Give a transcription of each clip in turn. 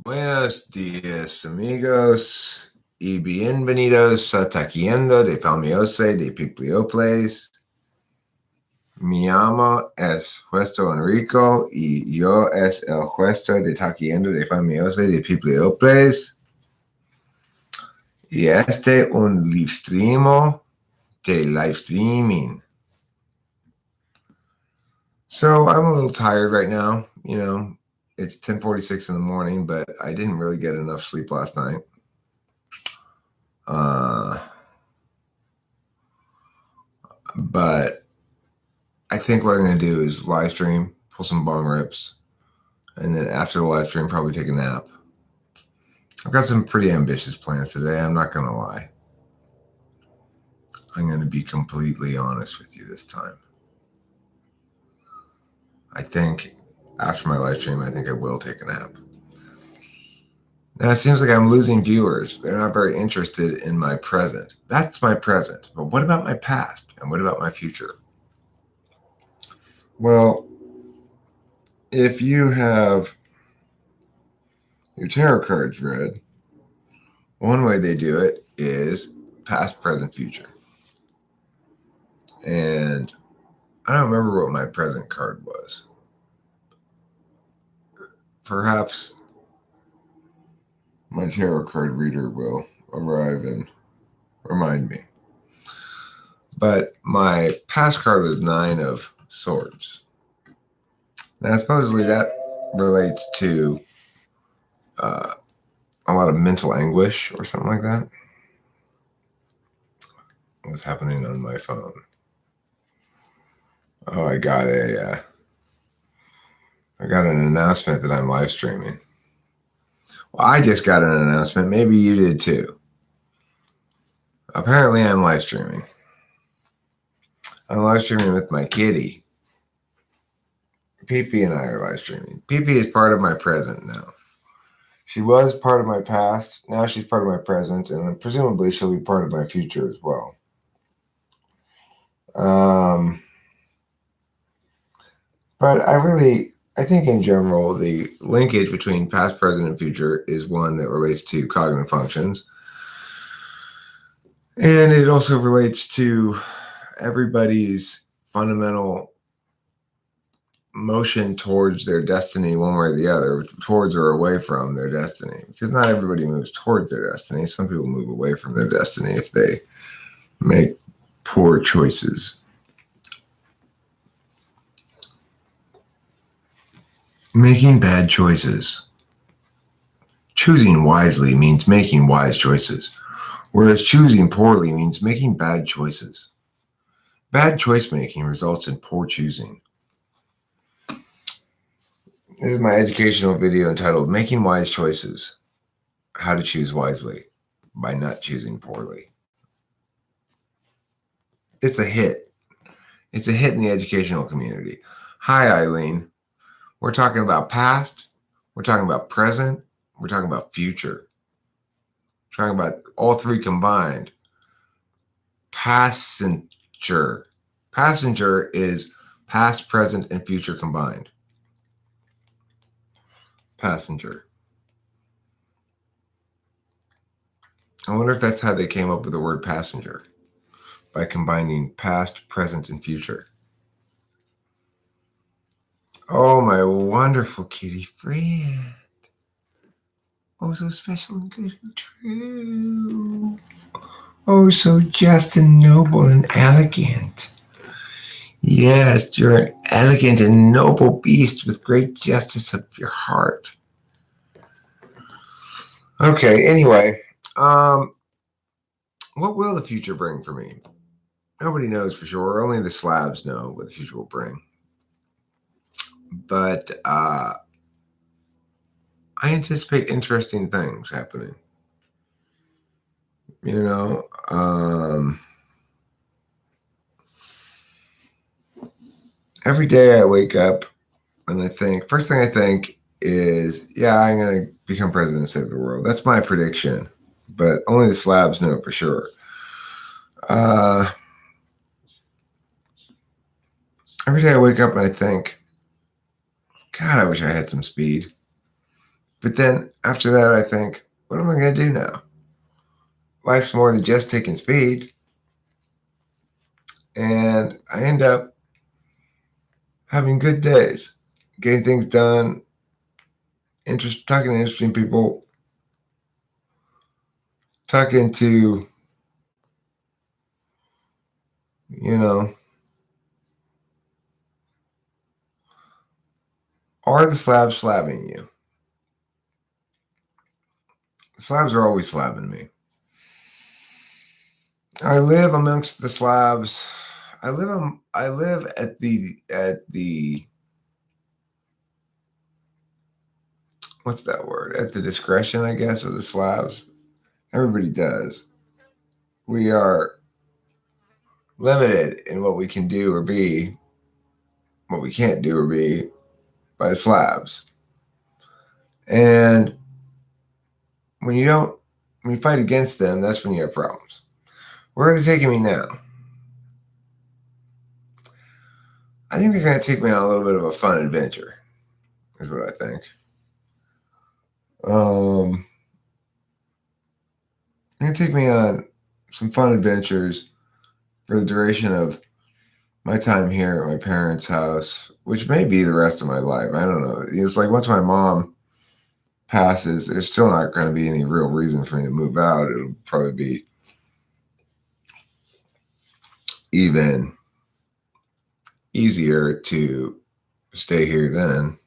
Buenos dias, amigos, y bienvenidos a Taquiendo de Palmiose de Piplioples. Mi amo es Juesto Enrico y yo es el Juesto de Taquiendo de Palmiose de Piplioples. Y este un live stream de live streaming. So I'm a little tired right now. It's 10:46 in the morning, but I didn't really get enough sleep last night. But I think what I'm going to do is live stream, pull some bong rips, and then after the live stream, probably take a nap. I've got some pretty ambitious plans today. I'm not going to lie. I'm going to be completely honest with you this time. I think after my live stream, I think I will take a nap. Now, it seems like I'm losing viewers. They're not very interested in my present. That's my present. But what about my past? And what about my future? Well, if you have your tarot cards read, one way they do it is past, present, future. And I don't remember what my present card was. Perhaps my tarot card reader will arrive and remind me. But my past card was 9 of Swords. Now, supposedly that relates to a lot of mental anguish or something like that. What's happening on my phone? Oh, I got an announcement that I'm live streaming. Well, I just got an announcement. Maybe you did too. Apparently, I'm live streaming. I'm live streaming with my kitty. Pee and I are live streaming. Pee is part of my present now. She was part of my past. Now she's part of my present, and presumably she'll be part of my future as well. But I think in general, the linkage between past, present, and future is one that relates to cognitive functions. And it also relates to everybody's fundamental motion towards their destiny, one way or the other, towards or away from their destiny. Because not everybody moves towards their destiny. Some people move away from their destiny if they make poor choices. Making bad choices. Choosing wisely means making wise choices, whereas choosing poorly means making bad choices. Bad choice making results in poor choosing. This is my educational video entitled Making Wise Choices, How to Choose Wisely by Not Choosing Poorly. It's a hit. It's a hit in the educational community. Hi, Eileen. We're talking about past, we're talking about present, we're talking about future. We're talking about all three combined. Passenger. Passenger is past, present, and future combined. Passenger. I wonder if that's how they came up with the word passenger, by combining past, present, and future. Oh, my wonderful kitty friend. Oh, so special and good and true. Oh, so just and noble and elegant. Yes, you're an elegant and noble beast with great justice of your heart. Okay, anyway, what will the future bring for me? Nobody knows for sure. Only the slabs know what the future will bring. But I anticipate interesting things happening. Every day I wake up and I think, first thing I think is, yeah, I'm going to become president and save the world. That's my prediction, but only the slabs know for sure. Every day I wake up and I think, God, I wish I had some speed. But then after that, I think, what am I going to do now? Life's more than just taking speed. And I end up having good days, getting things done, talking to interesting people, talking to, you know, are the slabs slabbing you? The slabs are always slabbing me. I live amongst the slabs. I live at the what's that word? At the discretion, I guess, of the slabs. Everybody does. We are limited in what we can do or be, what we can't do or be by the slabs. And when you fight against them, that's when you have problems. Where are they taking me now? I think they're going to take me on a little bit of a fun adventure, is what I think. They're going to take me on some fun adventures for the duration of my time here at my parents' house, which may be the rest of my life. I don't know. It's like once my mom passes, there's still not going to be any real reason for me to move out. It'll probably be even easier to stay here then.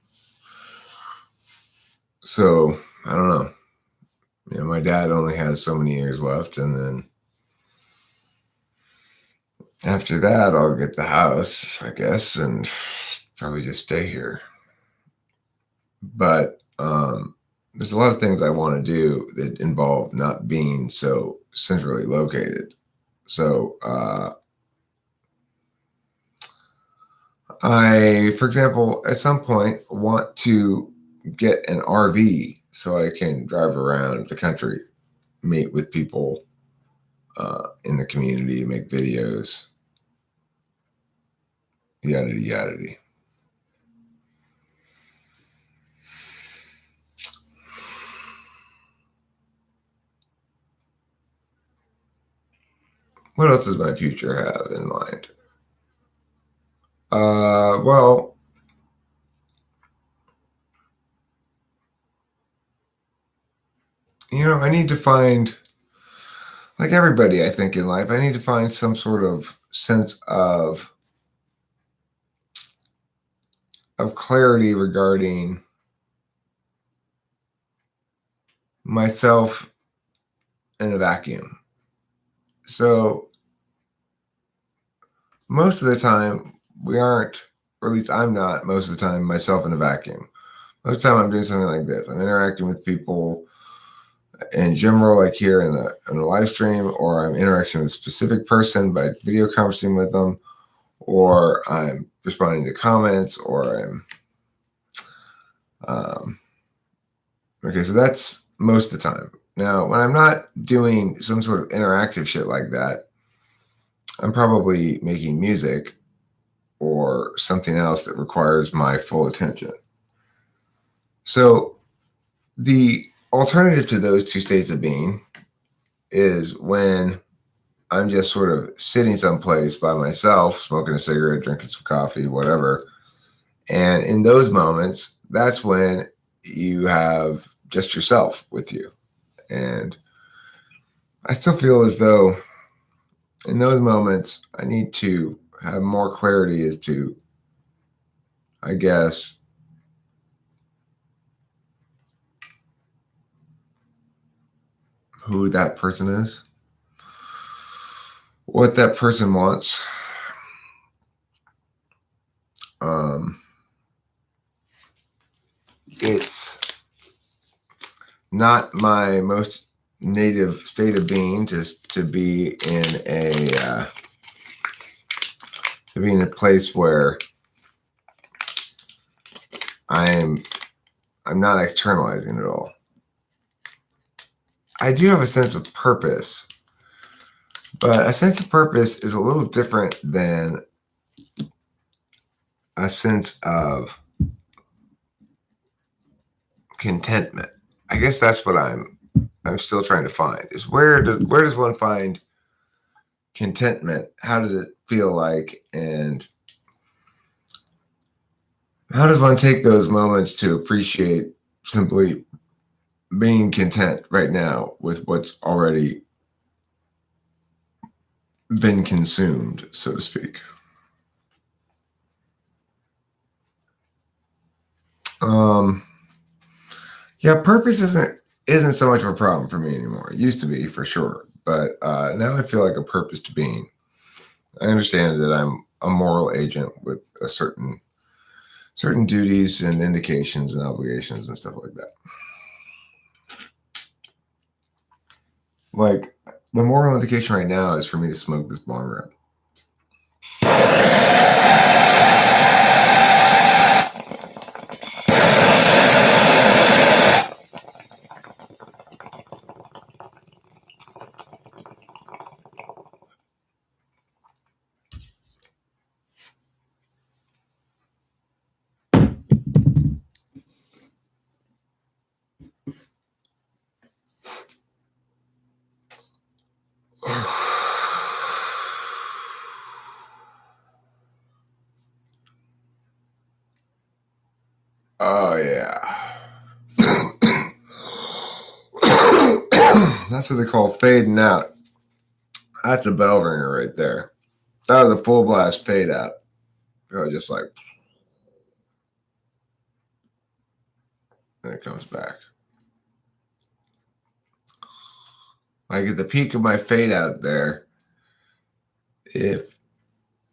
So I don't know. My dad only has so many years left, and then after that, I'll get the house, I guess, and probably just stay here. But there's a lot of things I want to do that involve not being so centrally located. So I, for example, at some point want to get an RV so I can drive around the country, meet with people in the community, make videos, yada yada. What else does my future have in mind? Well, I need to find, like everybody, I think in life, I need to find some sort of sense of clarity regarding myself in a vacuum. So most of the time we aren't, or at least I'm not most of the time, myself in a vacuum. Most of the time I'm doing something like this. I'm interacting with people in general, like here in the live stream, or I'm interacting with a specific person by video conferencing with them, or I'm responding to comments, or I'm okay, so that's most of the time. Now, when I'm not doing some sort of interactive shit like that, I'm probably making music or something else that requires my full attention. So the alternative to those two states of being is when I'm just sort of sitting someplace by myself, smoking a cigarette, drinking some coffee, whatever. And in those moments, that's when you have just yourself with you. And I still feel as though in those moments, I need to have more clarity as to, I guess, who that person is, what that person wants. It's not my most native state of being to be in a place where I'm not externalizing it all. I do have a sense of purpose, but a sense of purpose is a little different than a sense of contentment. I guess that's what I'm still trying to find, is where does one find contentment? How does it feel like, and how does one take those moments to appreciate simply being content right now with what's already been consumed, so to speak? Yeah, purpose isn't so much of a problem for me anymore. It used to be, for sure, but now I feel like a purposed being. I understand that I'm a moral agent with a certain duties and indications and obligations and stuff like that. Like, the moral indication right now is for me to smoke this bong rip. Oh, yeah. That's what they call fading out. That's a bell ringer right there. That was a full blast fade out. Just like, and it comes back. Like at the peak of my fade out there, if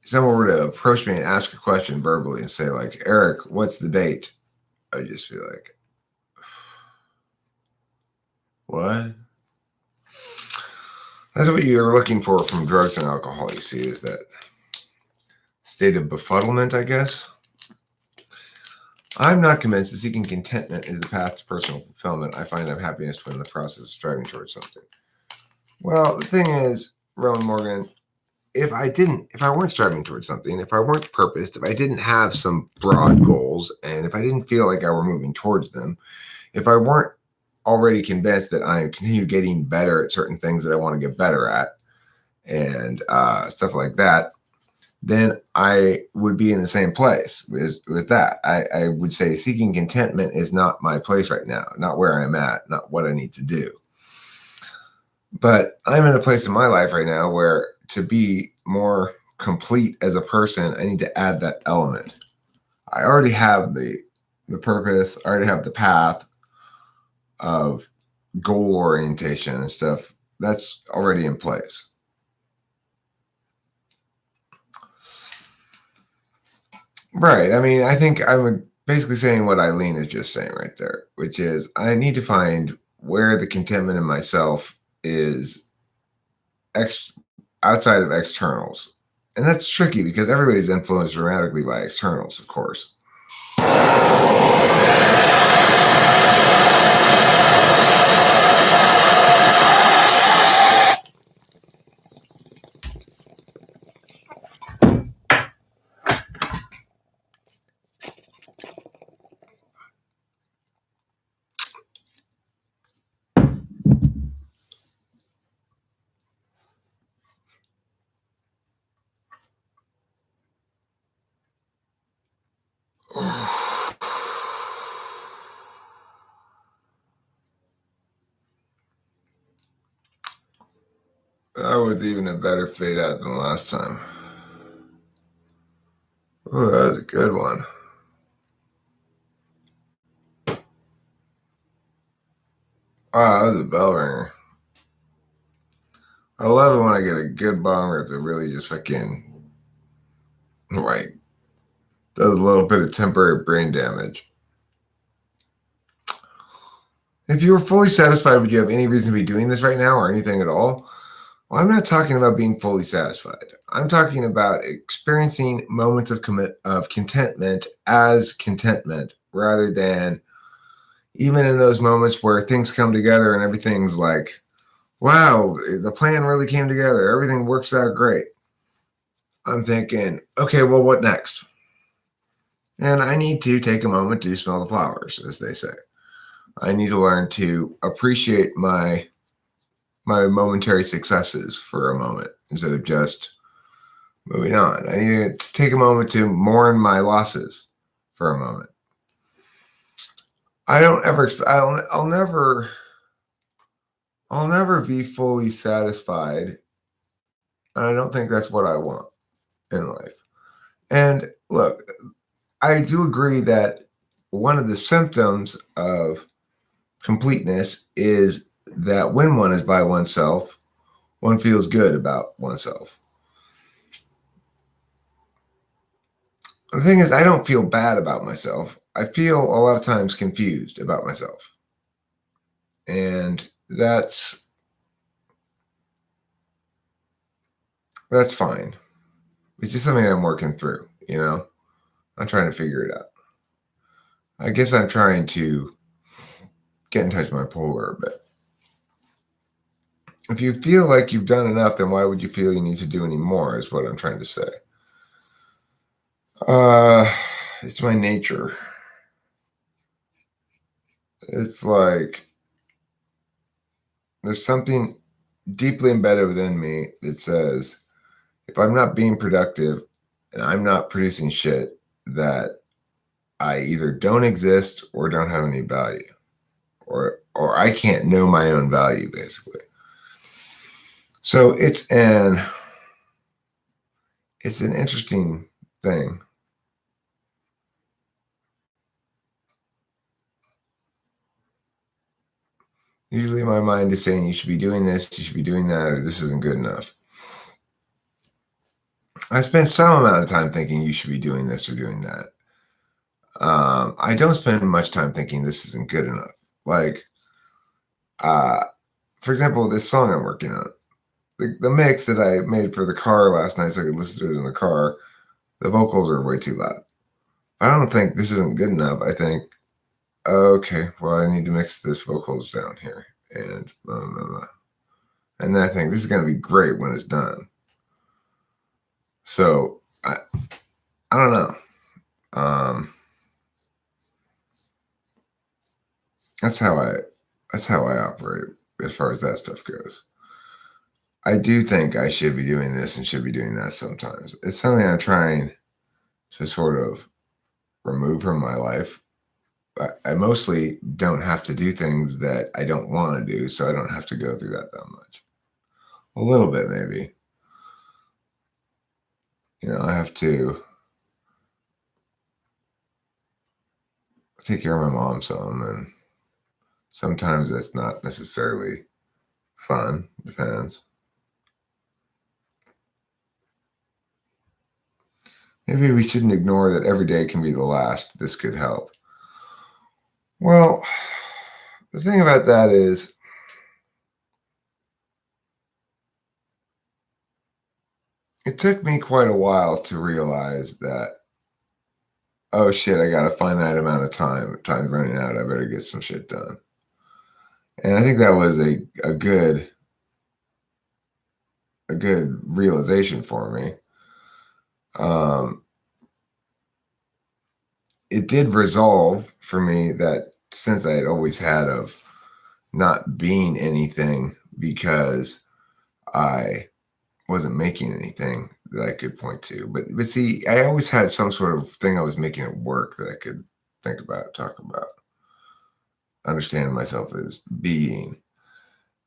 someone were to approach me and ask a question verbally and say, like, Eric, what's the date? I just feel like, what? That's what you're looking for from drugs and alcohol, you see, is that state of befuddlement, I guess. I'm not convinced that seeking contentment is the path to personal fulfillment. I find I'm happiness when in the process of striving towards something. Well, the thing is, Rowan Morgan, if I weren't striving towards something, if I weren't purposed, if I didn't have some broad goals, and if I didn't feel like I were moving towards them, if I weren't already convinced that I continue getting better at certain things that I want to get better at, and stuff like that, then I would be in the same place with that. I would say seeking contentment is not my place right now, not where I'm at, not what I need to do. But I'm in a place in my life right now where to be more complete as a person, I need to add that element. I already have the purpose. I already have the path of goal orientation and stuff. That's already in place. Right. I mean, I think I'm basically saying what Eileen is just saying right there, which is I need to find where the contentment in myself is outside of externals. And that's tricky because everybody's influenced dramatically by externals, of course. That was even a better fade out than last time. Oh, that was a good one. Wow, that was a bell ringer. I love it when I get a good bong rip that really just fucking, like, does a little bit of temporary brain damage. If you were fully satisfied, would you have any reason to be doing this right now or anything at all? Well, I'm not talking about being fully satisfied. I'm talking about experiencing moments of contentment as contentment rather than even in those moments where things come together and everything's like, wow, the plan really came together. Everything works out great. I'm thinking, okay, well, what next? And I need to take a moment to smell the flowers, as they say. I need to learn to appreciate my momentary successes for a moment instead of just moving on. I need to take a moment to mourn my losses for a moment. I don't ever. I'll never be fully satisfied, and I don't think that's what I want in life. And look, I do agree that one of the symptoms of completeness is that when one is by oneself, one feels good about oneself. The thing is, I don't feel bad about myself. I feel a lot of times confused about myself. And that's fine. It's just something I'm working through, you know? I'm trying to figure it out. I guess I'm trying to get in touch with my polar a bit. If you feel like you've done enough, then why would you feel you need to do any more, is what I'm trying to say. It's my nature. It's like there's something deeply embedded within me that says if I'm not being productive and I'm not producing shit, that I either don't exist or don't have any value, or I can't know my own value, basically. So it's an interesting thing. Usually my mind is saying you should be doing this, you should be doing that, or this isn't good enough. I spend some amount of time thinking you should be doing this or doing that. I don't spend much time thinking this isn't good enough. Like, for example, this song I'm working on, the mix that I made for the car last night so I could listen to it in the car, the vocals are way too loud. I don't think this isn't good enough. I think, okay, well, I need to mix this vocals down here. And blah, blah, blah. And then I think this is going to be great when it's done. So I don't know. That's how I operate as far as that stuff goes. I do think I should be doing this and should be doing that sometimes. It's something I'm trying to sort of remove from my life. I mostly don't have to do things that I don't want to do, so I don't have to go through that much. A little bit, maybe. I have to take care of my mom some, and sometimes that's not necessarily fun. Depends. Maybe we shouldn't ignore that every day can be the last. This could help. Well, the thing about that is, it took me quite a while to realize that, oh shit, I got a finite amount of time. Time's running out. I better get some shit done. And I think that was a good realization for me. It did resolve for me that sense I had always had of not being anything because I wasn't making anything that I could point to. But see, I always had some sort of thing I was making at work that I could think about, talk about, understand myself as being.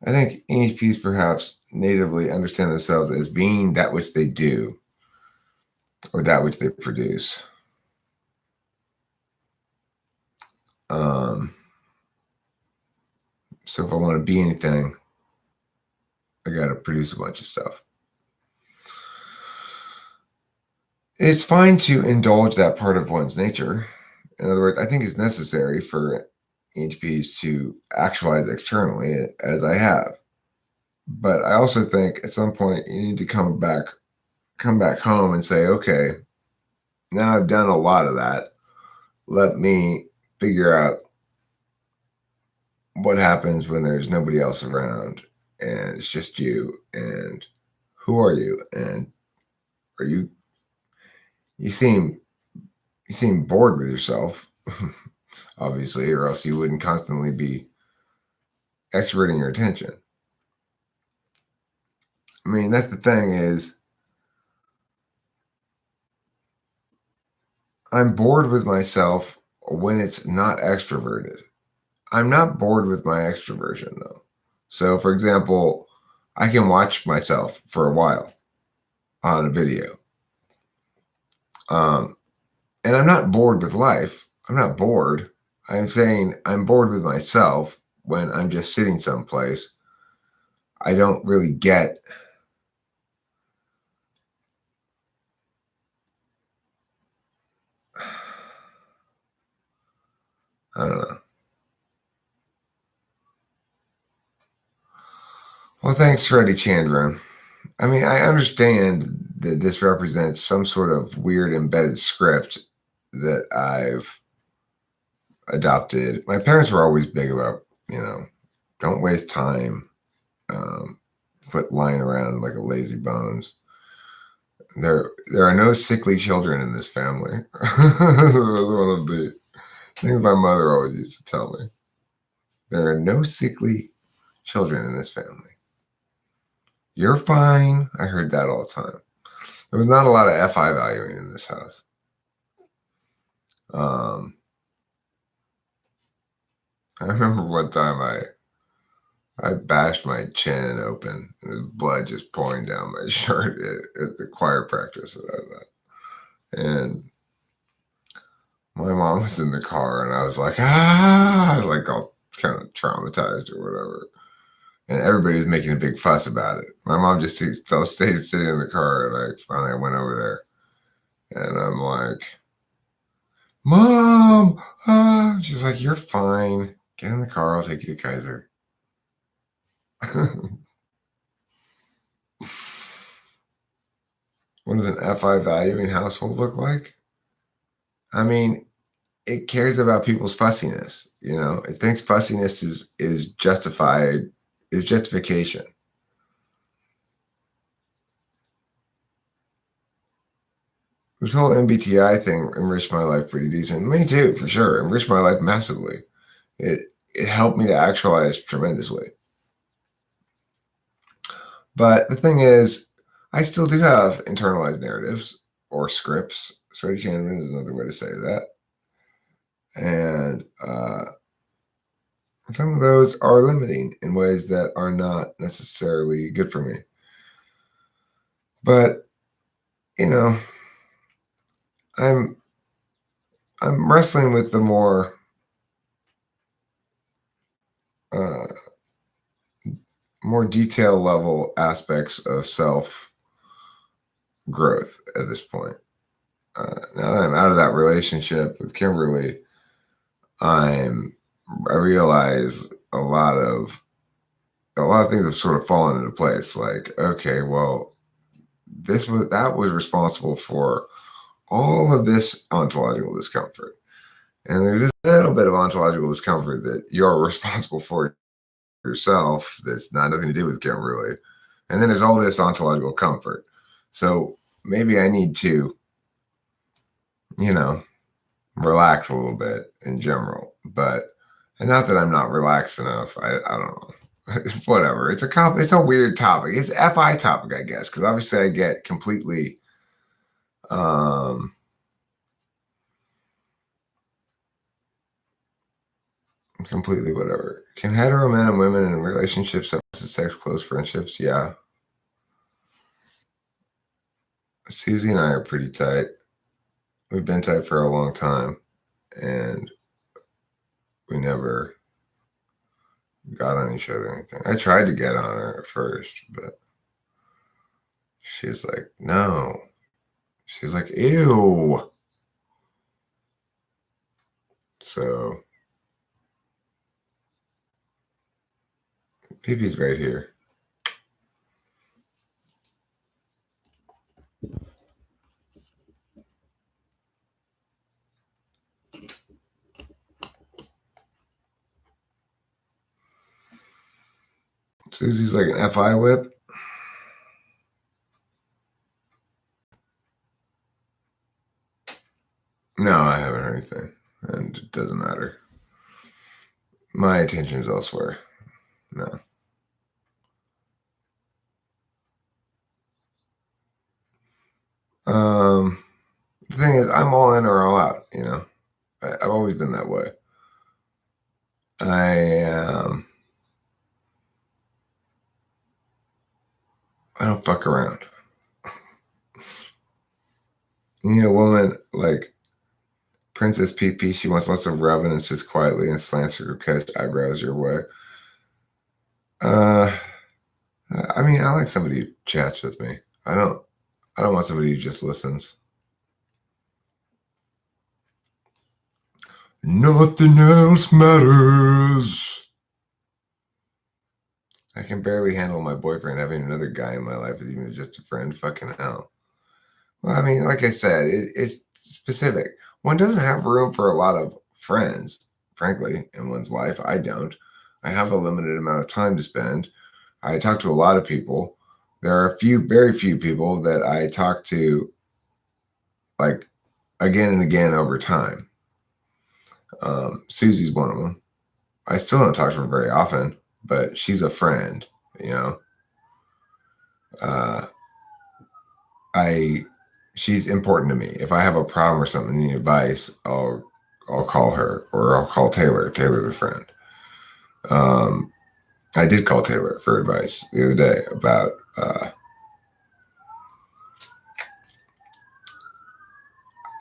I think EHPs perhaps natively understand themselves as being that which they do or that which they produce. So if I want to be anything, I got to produce a bunch of stuff. It's fine to indulge that part of one's nature. In other words, I think it's necessary for EHPs to actualize externally as I have. But I also think at some point you need to come back home and say, okay, now I've done a lot of that. Let me figure out what happens when there's nobody else around and it's just you, and who are you, and are you seem bored with yourself. obviously, or else you wouldn't constantly be extroverting your attention. I mean, that's the thing is, I'm bored with myself when it's not extroverted. I'm not bored with my extroversion though. So, for example, I can watch myself for a while on a video. Um, and I'm not bored with life. I'm not bored. I'm saying I'm bored with myself when I'm just sitting someplace. I don't really get I don't know. Well, thanks, Freddie Chandran. I mean, I understand that this represents some sort of weird embedded script that I've adopted. My parents were always big about, don't waste time, quit lying around like a lazy bones. There are no sickly children in this family. That was one of the things my mother always used to tell me. There are no sickly children in this family. You're fine. I heard that all the time. There was not a lot of FI valuing in this house. I remember one time I bashed my chin open, and the blood just pouring down my shirt at the choir practice that I was at. And my mom was in the car, and I was like, I was like all kind of traumatized or whatever. And everybody was making a big fuss about it. My mom just stayed sitting in the car, and I went over there, and I'm like, Mom, she's like, you're fine. Get in the car. I'll take you to Kaiser. What does an FI valuing household look like? I mean, it cares about people's fussiness. It thinks fussiness is justified, is justification. This whole MBTI thing enriched my life pretty decent. Me too, for sure. Enriched my life massively. It helped me to actualize tremendously. But the thing is, I still do have internalized narratives or scripts. Freddie Chandran is another way to say that. And some of those are limiting in ways that are not necessarily good for me. But, I'm wrestling with the more detail level aspects of self growth at this point. Now that I'm out of that relationship with Kimberly, I realize a lot of things have sort of fallen into place. Like, okay, well, that was responsible for all of this ontological discomfort. And there's a little bit of ontological discomfort that you're responsible for yourself that's not nothing to do with Kimberly. And then there's all this ontological comfort. So maybe I need to, relax a little bit in general. And not that I'm not relaxed enough. I don't know. Whatever. It's a weird topic. It's FI topic, I guess, because obviously I get completely completely whatever. Can hetero men and women in relationships have sex close friendships? Yeah. Susie and I are pretty tight. We've been tight for a long time, and we never got on each other or anything. I tried to get on her at first, but she's like, no. She's like, ew. So Pee-Pee's right here. Susie's like an FI whip. No, I haven't heard anything. and it doesn't matter. My attention is elsewhere. No. The thing is, I'm all in or all out, you know. I've always been that way. I don't fuck around. You need a woman like Princess PP. She wants lots of rubbing and sits quietly and slants her coquettish eyebrows your way. I mean, I like somebody who chats with me. I don't want somebody who just listens. Nothing else matters. I can barely handle my boyfriend having another guy in my life, even just a friend. Fucking hell. Well, I mean, like I said, it's specific. One doesn't have room for a lot of friends, frankly, in one's life. I don't. I have a limited amount of time to spend. I talk to a lot of people. There are very few people that I talk to like again and again over time. Susie's one of them. I still don't talk to her very often, but she's a friend, you know. Uh, she's important to me. If I have a problem or something, need advice, I'll call her or I'll call Taylor. Taylor's a friend. I did call Taylor for advice the other day about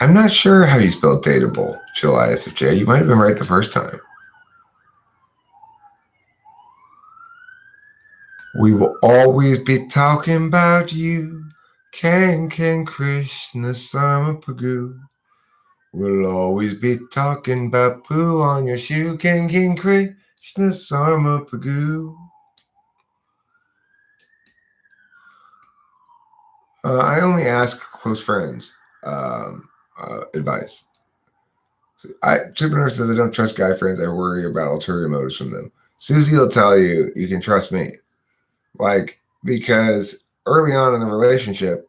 I'm not sure how you spell dateable, Chill ISFJ. You might have been right the first time. We will always be talking about you. Ken Krishna Sama Pagu. We'll always be talking about poo on your shoe. Ken Krishna Sama Pagu. I only ask close friends advice. Entrepreneurs says I don't trust guy friends. I worry about ulterior motives from them. Susie will tell you you can trust me. Like, because early on in the relationship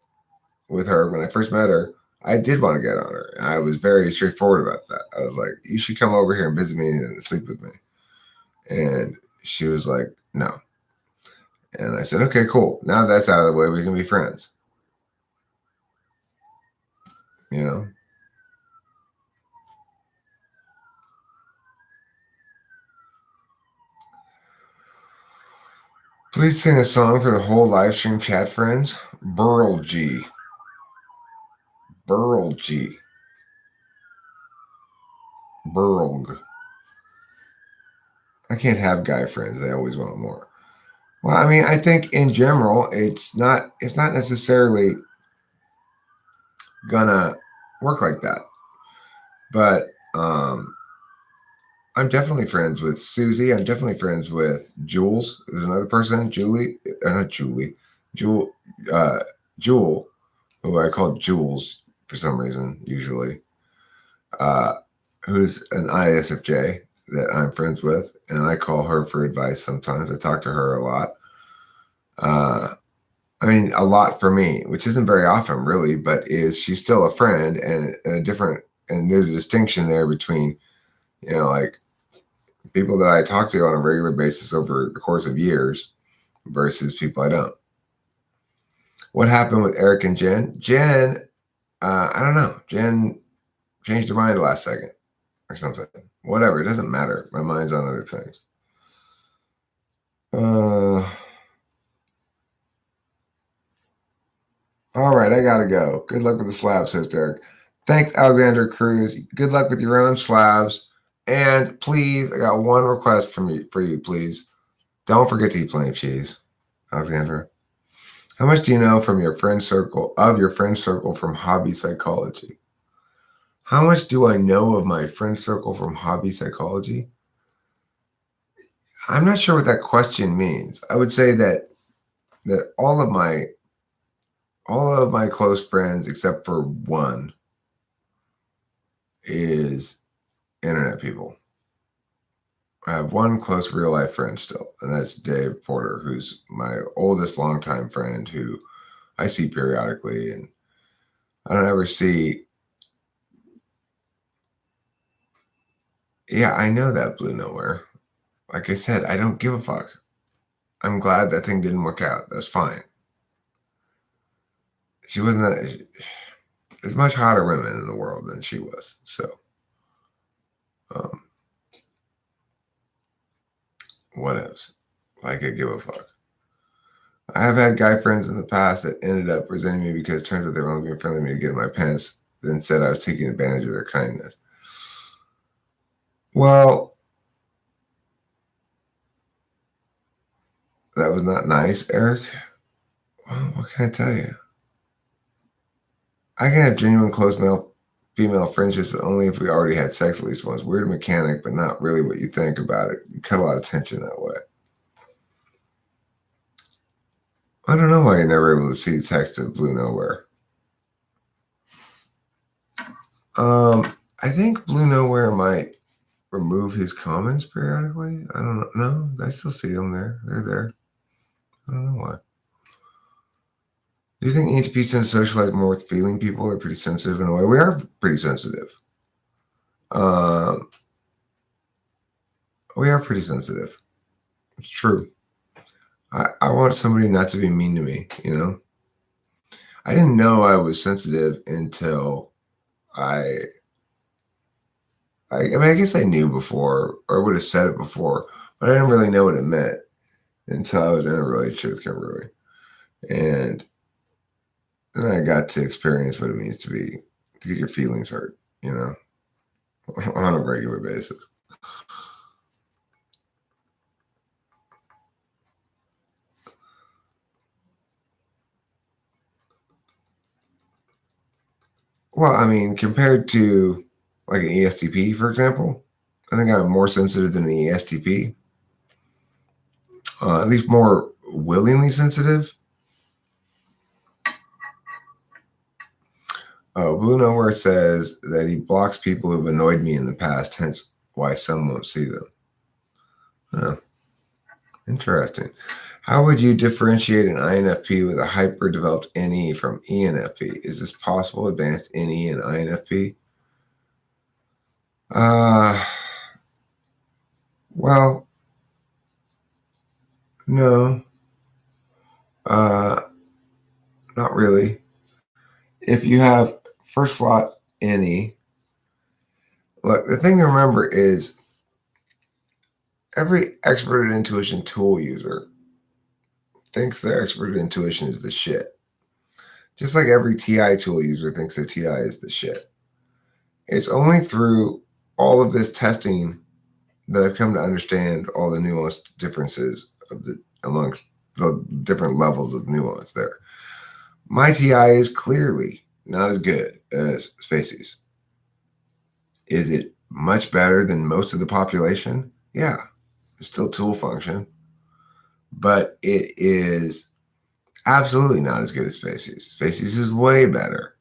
with her, when I first met her, I did want to get on her. And I was very straightforward about that. I was like, you should come over here and visit me and sleep with me. And she was like, no. And I said, okay, cool. Now that's out of the way. We can be friends. You know? Please sing a song for the whole live stream chat friends. Burl G. Burl G. Burlg. I can't have guy friends. They always want more. Well, I mean, I think in general, it's not necessarily gonna work like that. But I'm definitely friends with Susie. I'm definitely friends with Jules. There's another person, Julie, not Julie, Jewel, Jewel, who I call Jules for some reason, usually, who's an ISFJ that I'm friends with, and I call her for advice sometimes. I talk to her a lot. I mean, a lot for me, which isn't very often, really, but she's still a friend and there's a distinction there between, you know, like people that I talk to on a regular basis over the course of years versus people I don't. What happened with Eric and Jen? Jen, I don't know. Jen changed her mind last second or something. Whatever. It doesn't matter. My mind's on other things. All right, I gotta go. Good luck with the slabs, host Eric. Thanks, Alexander Cruz. Good luck with your own slabs. And please, I got one request for you, please. Don't forget to eat plenty of cheese, Alexandra. How much do you know from your friend circle from hobby psychology? How much do I know of my friend circle from hobby psychology? I'm not sure what that question means. I would say that all of my close friends, except for one, is internet people. I have one close real life friend still, and that's Dave Porter, who's my oldest longtime friend who I see periodically, and I don't ever see Yeah, I know that Blue Nowhere. Like I said, I don't give a fuck. I'm glad that thing didn't work out. That's fine. She wasn't that. There's much hotter women in the world than she was. So, um, what else? Like, I give a fuck. I have had guy friends in the past that ended up resenting me because it turns out they were only being friendly with me to get in my pants, then said I was taking advantage of their kindness. Well, that was not nice, Eric. Well, what can I tell you? I can have genuine close male female friendships, but only if we already had sex at least once. Weird mechanic, but not really what you think about it. You cut a lot of tension that way. I don't know why you're never able to see text of Blue Nowhere. I think Blue Nowhere might remove his comments periodically. I don't know. No, I still see them there. They're there. I don't know why. Do you think HPs tend to socialize more with feeling people? They're pretty sensitive in a way. We are pretty sensitive. Um, we are pretty sensitive. It's true. I want somebody not to be mean to me, you know? I didn't know I was sensitive until I I mean, I guess I knew before or would have said it before, but I didn't really know what it meant until I was in a relationship with Kimberly. And then I got to experience what it means to get your feelings hurt, you know, on a regular basis. Well, I mean, compared to like an ESTP, for example, I think I'm more sensitive than an ESTP, at least more willingly sensitive. Blue Nowhere says that he blocks people who've annoyed me in the past, hence why some won't see them. Huh. Interesting. How would you differentiate an INFP with a hyper-developed NE from ENFP? Is this possible, advanced NE and INFP? Well, no, uh, not really. If you have first slot NE, look, the thing to remember is every extroverted intuition tool user thinks their extroverted intuition is the shit. Just like every TI tool user thinks their TI is the shit. It's only through all of this testing that I've come to understand all the nuanced differences amongst the different levels of nuance there. My TI is clearly not as good as Spacey's. Is it much better than most of the population? Yeah, it's still tool function, but it is absolutely not as good as Spacey's. Spacey's is way better.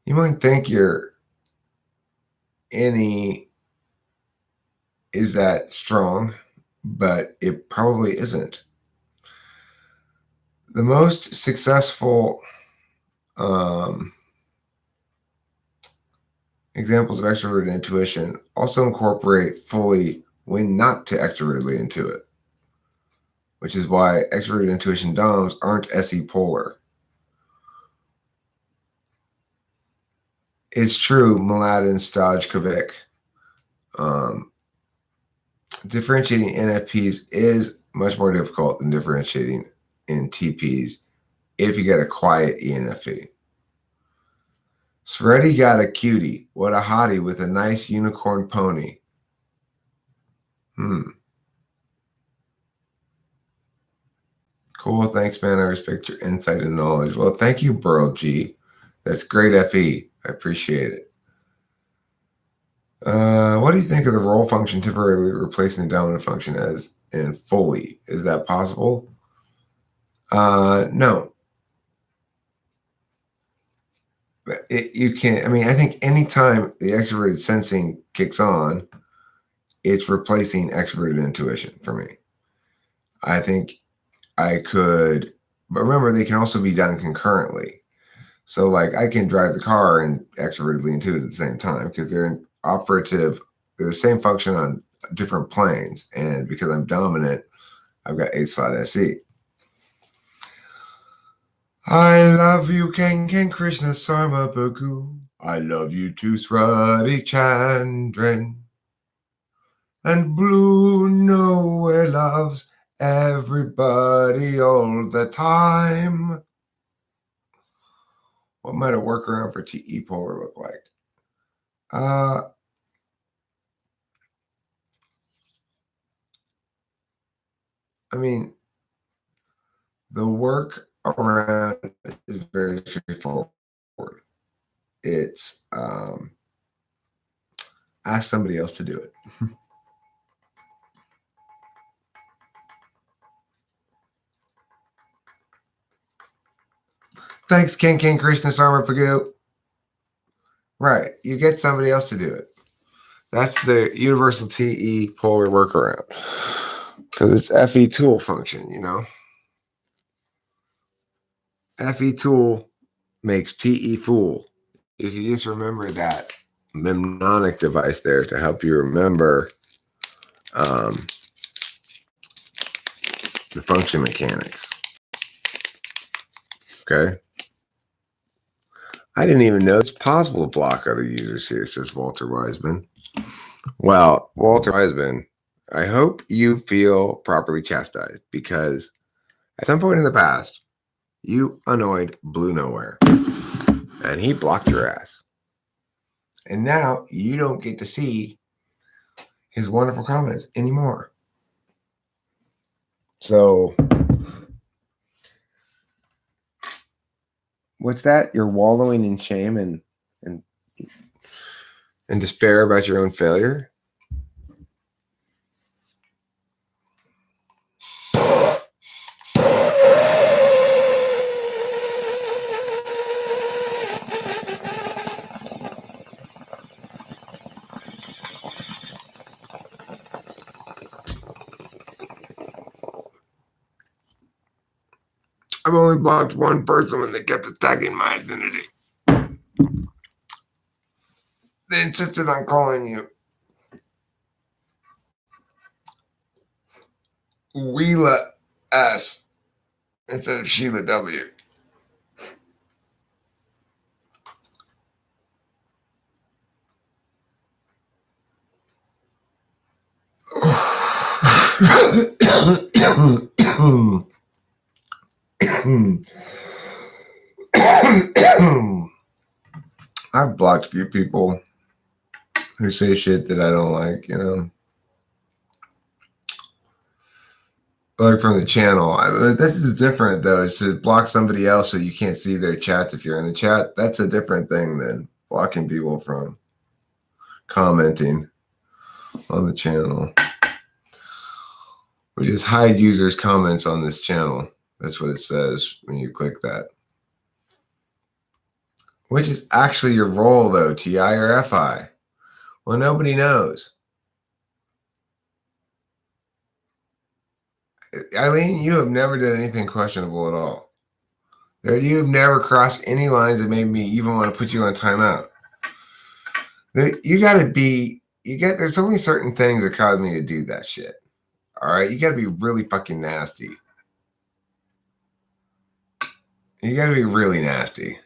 You might think your any is that strong, but it probably isn't. The most successful examples of extroverted intuition also incorporate fully when not to extrovertedly intuit, which is why extroverted intuition DOMs aren't SE polar. It's true, Mladen Stojkovic. Differentiating NFPs is much more difficult than differentiating NTPs if you get a quiet ENFP. Freddie got a cutie. What a hottie with a nice unicorn pony. Cool. Thanks, man. I respect your insight and knowledge. Well, thank you, Burl G. That's great FE. I appreciate it. What do you think of the role function temporarily replacing the dominant function as in fully? Is that possible? No. You can't. I mean, I think anytime the extroverted sensing kicks on, it's replacing extroverted intuition for me. I think I could, but remember, they can also be done concurrently. So, like, I can drive the car and extrovertedly intuit at the same time because they're the same function on different planes. And because I'm dominant, I've got 8-slot SE. I love you, Ken Krishna Sarma Bagu. I love you too, Srati Chandran. And Blue nowhere loves everybody all the time. What might a workaround for TE polar look like? I mean, the workaround is very straightforward. It's ask somebody else to do it. Thanks, Ken Krishna Sarma Pagu. Right. You get somebody else to do it. That's the universal TE polar workaround. Because it's FE tool function, you know? FE tool makes TE fool. If you just remember that mnemonic device there to help you remember the function mechanics. Okay. I didn't even know it's possible to block other users here, says Walter Wiseman. Well, Walter Wiseman, I hope you feel properly chastised because at some point in the past, you annoyed Blue Nowhere and he blocked your ass. And now you don't get to see his wonderful comments anymore. So, what's that? You're wallowing in shame and despair about your own failure? I've only blocked one person and they kept attacking my identity. They insisted on calling you Wheela S instead of Sheila W. I've blocked a few people who say shit that I don't like, you know. Like from the channel. This is different though. It's to block somebody else so you can't see their chats if you're in the chat. That's a different thing than blocking people from commenting on the channel. We just hide users' comments on this channel. That's what it says when you click that. Which is actually your role though, TI or FI? Well, nobody knows. Eileen, you have never done anything questionable at all. You have never crossed any lines that made me even want to put you on timeout. You got to be, there's only certain things that cause me to do that shit. All right. You got to be really fucking nasty. You got to be really nasty.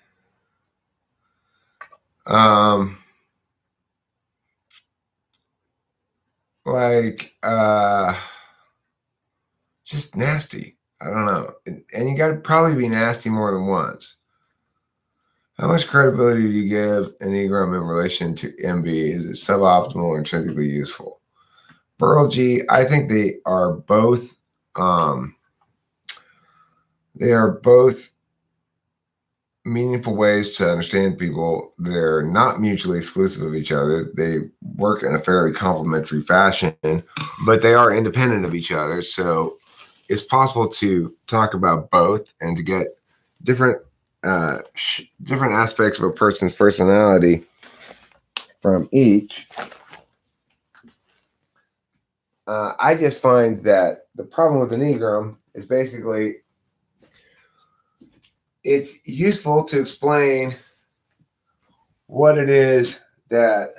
Just nasty. I don't know. And you got to probably be nasty more than once. How much credibility do you give Enneagram in relation to MB? Is it suboptimal or intrinsically useful? Burl G, I think they are both meaningful ways to understand people. They're not mutually exclusive of each other. They work in a fairly complementary fashion, but they are independent of each other. So it's possible to talk about both and to get different aspects of a person's personality from each. I just find that the problem with Enneagram is basically it's useful to explain what it is that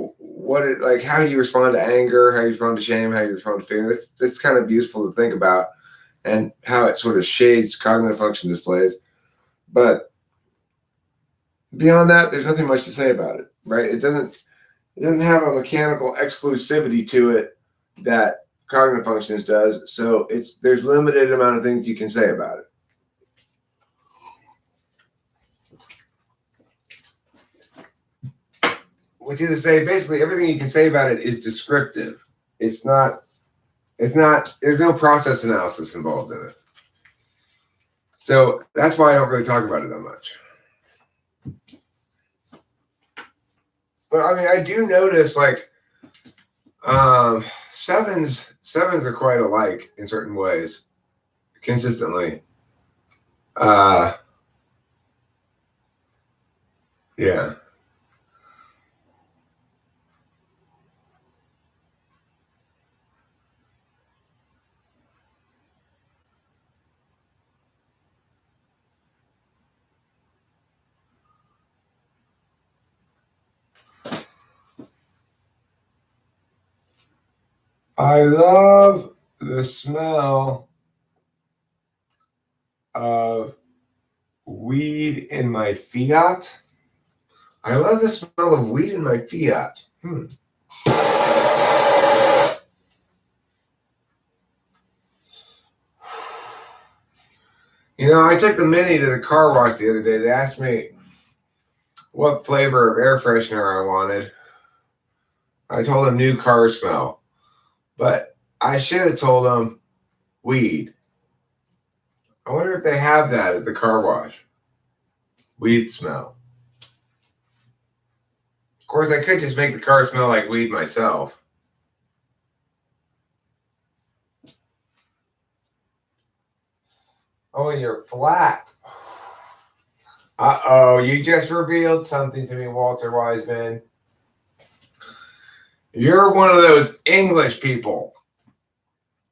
what it like how you respond to anger, how you respond to shame, how you respond to fear. That's kind of useful to think about, and how it sort of shades cognitive function displays. But beyond that, there's nothing much to say about it, right? It doesn't have a mechanical exclusivity to it that cognitive functions does. So there's limited amount of things you can say about it. Which is to say, basically everything you can say about it is descriptive. There's no process analysis involved in it. So that's why I don't really talk about it that much. But I mean, I do notice like sevens are quite alike in certain ways, consistently. Yeah. I love the smell of weed in my Fiat. I love the smell of weed in my Fiat. You know, I took the Mini to the car wash the other day. They asked me what flavor of air freshener I wanted. I told them new car smell, but I should have told them weed. I wonder if they have that at the car wash. Weed smell. Of course, I could just make the car smell like weed myself. Oh, and you're flat. Uh-oh, you just revealed something to me, Walter Wiseman. You're one of those English people.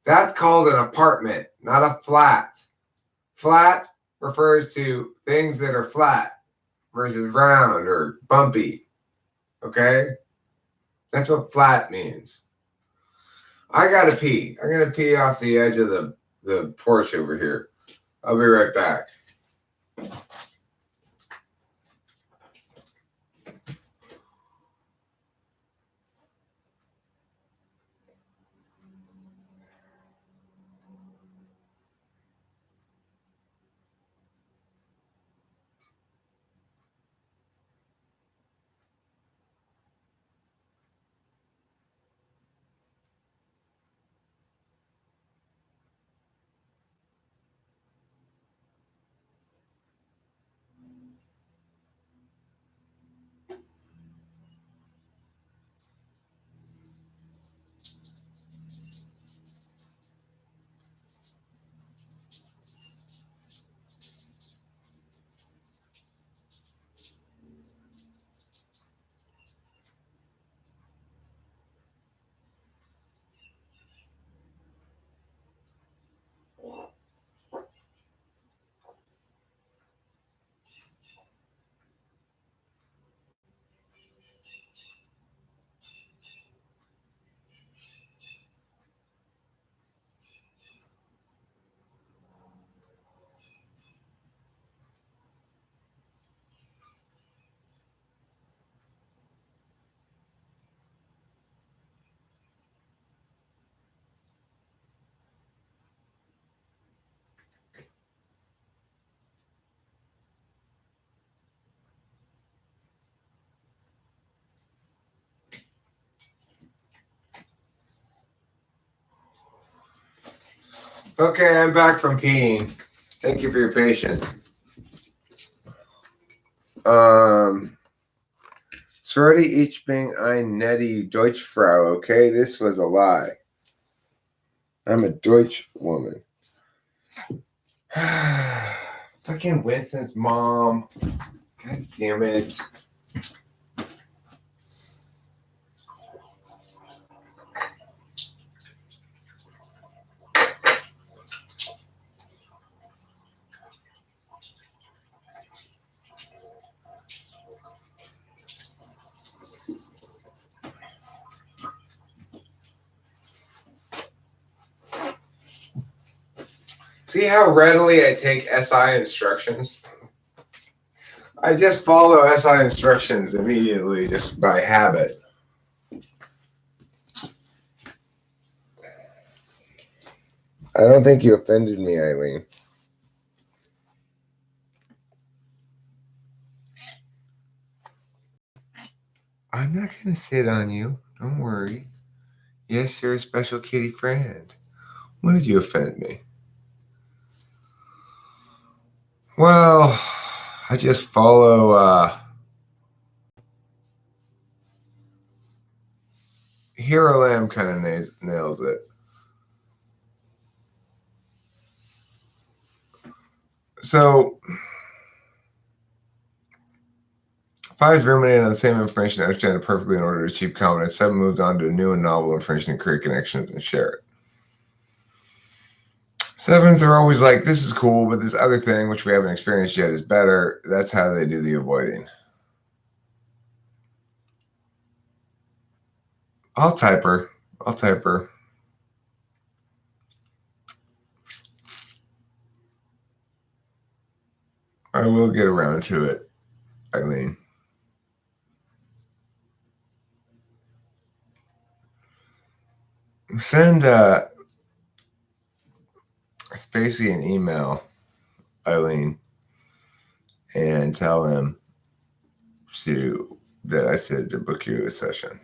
That's called an apartment, not a flat. Flat refers to things that are flat versus round or bumpy. Okay? That's what flat means. I gotta pee. I'm gonna pee off the edge of the porch over here. I'll be right back. Okay, I'm back from peeing. Thank you for your patience. Sorry, ich bin ein nette Deutschfrau. Okay, this was a lie. I'm a Deutsch woman. Fucking Winston's mom. God damn it. See how readily I take SI instructions? I just follow SI instructions immediately, just by habit. I don't think you offended me, Eileen. I'm not going to sit on you. Don't worry. Yes, you're a special kitty friend. When did you offend me? Well, I just follow Hero Lamb kind of nails it. So, five ruminated on the same information, understand it perfectly in order to achieve confidence. Seven moved on to new and novel information and create connections and share it. Sevens are always like, this is cool, but this other thing, which we haven't experienced yet, is better. That's how they do the avoiding. I'll type her. I will get around to it, Eileen. Send Spacey an email, Eileen, and tell him that I said to book you a session.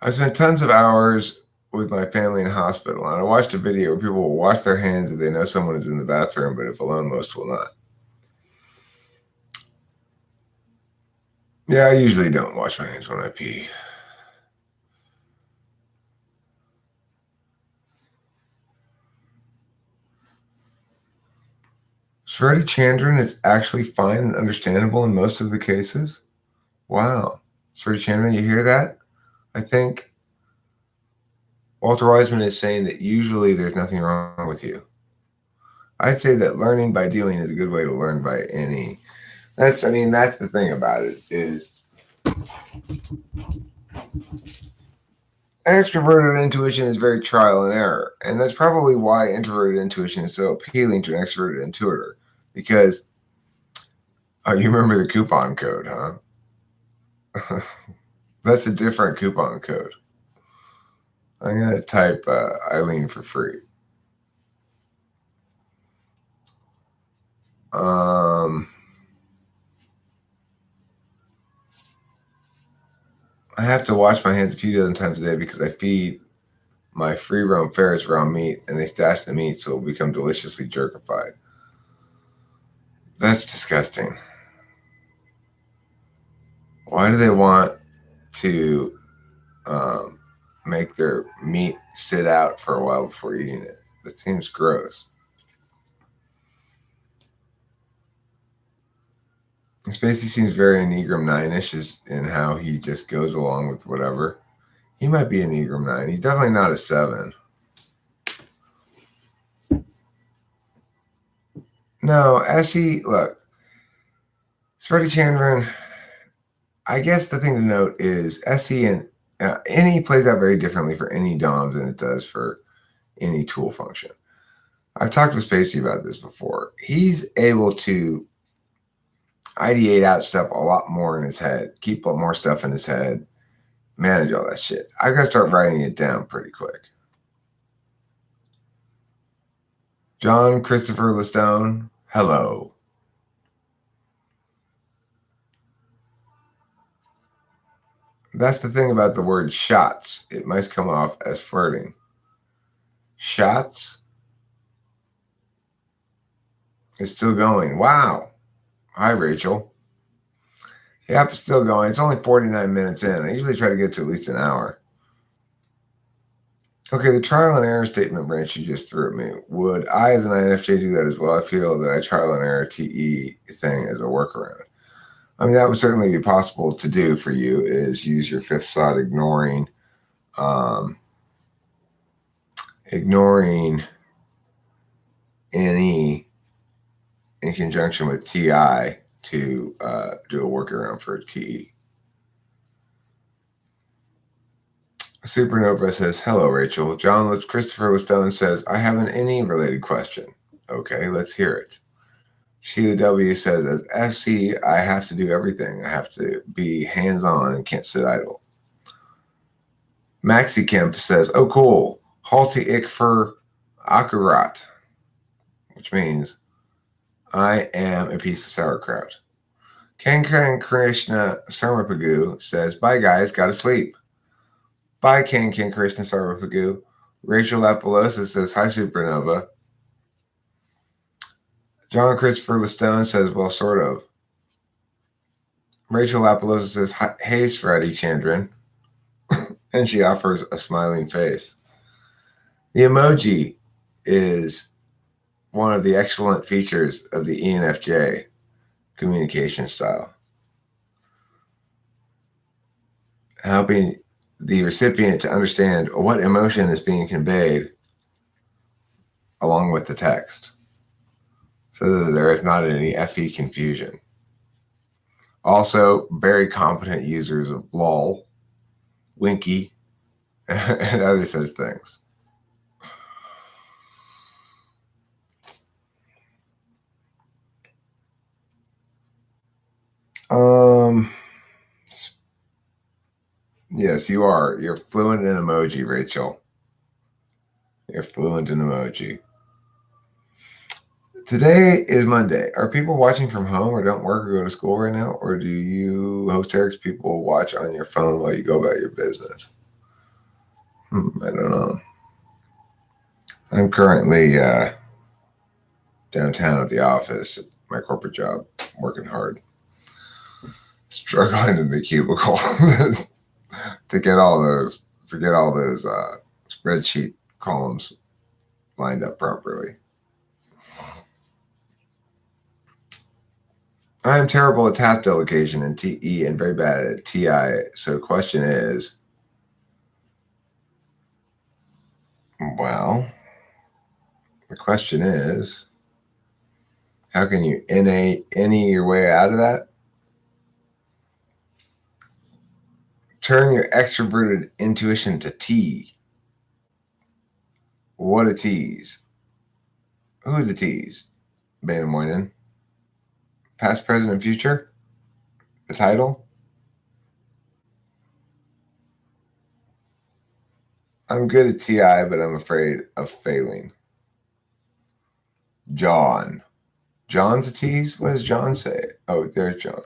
I spent tons of hours with my family in hospital, and I watched a video where people will wash their hands if they know someone is in the bathroom, but if alone, most will not. Yeah, I usually don't wash my hands when I pee. Shreddy Chandran is actually fine and understandable in most of the cases. Wow. Shreddy Chandran, you hear that? I think Walter Wiseman is saying that usually there's nothing wrong with you. I'd say that learning by doing is a good way to learn by any. That's the thing about it is extroverted intuition is very trial and error. And that's probably why introverted intuition is so appealing to an extroverted intuitor. Because, you remember the coupon code, huh? That's a different coupon code. I'm going to type Eileen for free. I have to wash my hands a few dozen times a day because I feed my free roam ferrets raw meat and they stash the meat so it will become deliciously jerkified. That's disgusting. Why do they want to make their meat sit out for a while before eating it? That seems gross. Spacey seems very Enneagram 9-ish in how he just goes along with whatever. He might be an Enneagram 9. He's definitely not a 7. No, Essie, look, Freddie Chandran, I guess the thing to note is Essie and any plays out very differently for any DOMs than it does for any tool function. I've talked with Spacey about this before. He's able to ideate out stuff a lot more in his head, keep more stuff in his head, manage all that shit. I got to start writing it down pretty quick. John Christopher Lestone, hello. That's the thing about the word shots. It might come off as flirting. Shots? It's still going. Wow. Hi, Rachel. Yep, it's still going. It's only 49 minutes in. I usually try to get to at least an hour. Okay, the trial and error statement branch you just threw at me. Would I, as an INFJ, do that as well? I feel that I trial and error TE thing as a workaround. I mean, that would certainly be possible to do for you, is use your fifth slot ignoring NE in conjunction with TI to do a workaround for TE. Supernova says, hello, Rachel. Christopher Lestone says, I have an NE-related question. Okay, let's hear it. Sheila W. says, as FC, I have to do everything. I have to be hands-on and can't sit idle. Maxi Kemp says, oh, cool. Halti Ikfer Akurat, which means I am a piece of sauerkraut. Kankan Krishna Sarmapagu says, bye, guys. Gotta sleep. Bye, Kankan Krishna Sarmapagu. Rachel Lapalosa says, hi, Supernova. John Christopher Lestone says, well, sort of. Rachel Lapalosa says, hey, Srati Chandran. And she offers a smiling face. The emoji is one of the excellent features of the ENFJ communication style, helping the recipient to understand what emotion is being conveyed along with the text, so that there is not any FE confusion. Also, very competent users of LOL, Winky, and other such things. Yes, you are. You're fluent in emoji, Rachel. You're fluent in emoji. Today is Monday. Are people watching from home or don't work or go to school right now? Or do you, Host Eric's people, watch on your phone while you go about your business? I don't know. I'm currently downtown at the office at my corporate job, working hard, struggling in the cubicle to get all those spreadsheet columns lined up properly. I am terrible at task delegation in TE and very bad at TI. So the question is, well, the question is, how can you NE your way out of that? Turn your extroverted intuition to T. What a tease. Who's the tease? Banamoinen. Past, present, and future? The title? I'm good at TI, but I'm afraid of failing. John. John's a tease? What does John say? Oh, there's John.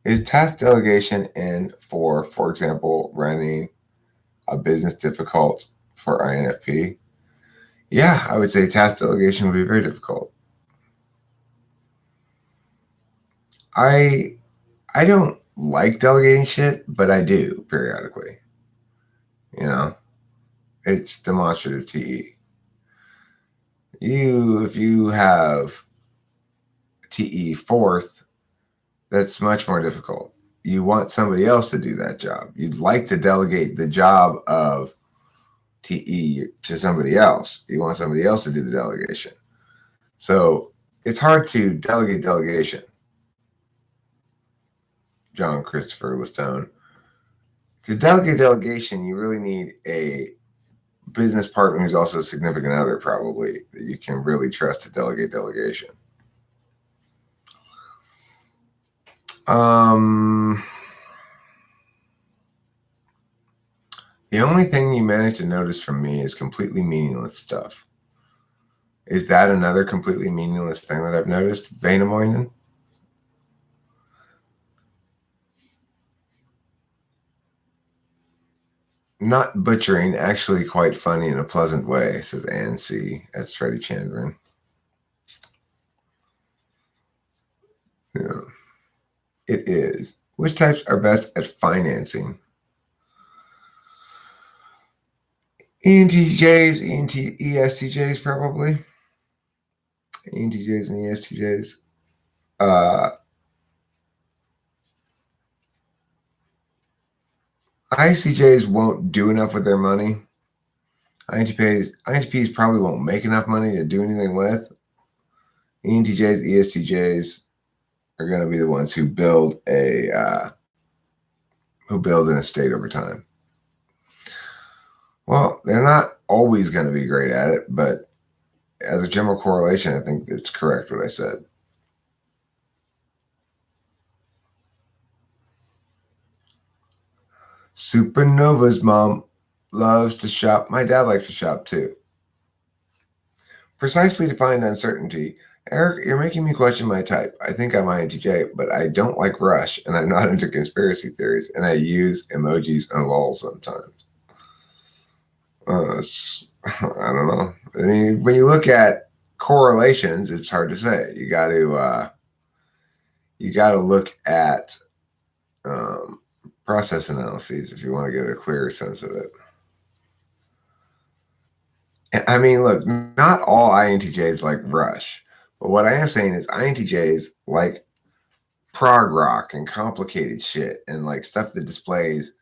Is task delegation in for example, running a business difficult for INFP? Yeah, I would say task delegation would be very difficult. I don't like delegating shit, but I do periodically. You know, it's demonstrative TE. If you have TE fourth, that's much more difficult. You want somebody else to do that job. You'd like to delegate the job of TE to somebody else. You want somebody else to do the delegation. So it's hard to delegate delegation. John Christopher Lestone. To delegate delegation, you really need a business partner who's also a significant other, probably, that you can really trust to delegate delegation. The only thing you manage to notice from me is completely meaningless stuff. Is that another completely meaningless thing that I've noticed, Vainamoinen? Not butchering, actually quite funny in a pleasant way, says Ann C. That's Freddie Chandran. Yeah, it is. Which types are best at financing? ENTJs, ESTJs probably. ENTJs and ESTJs. ICJs won't do enough with their money. INTPs probably won't make enough money to do anything with. ENTJs, ESTJs are going to be the ones who build an estate over time. Well, they're not always going to be great at it, but as a general correlation, I think it's correct what I said. Supernova's mom loves to shop. My dad likes to shop too. Precisely defined uncertainty. Eric, you're making me question my type. I think I'm INTJ, but I don't like Rush, and I'm not into conspiracy theories, and I use emojis and lol sometimes. I don't know. I mean, when you look at correlations, it's hard to say. You got to look at process analyses if you want to get a clearer sense of it. I mean, look, not all INTJs like Rush, but what I am saying is INTJs like prog rock and complicated shit and like stuff that displays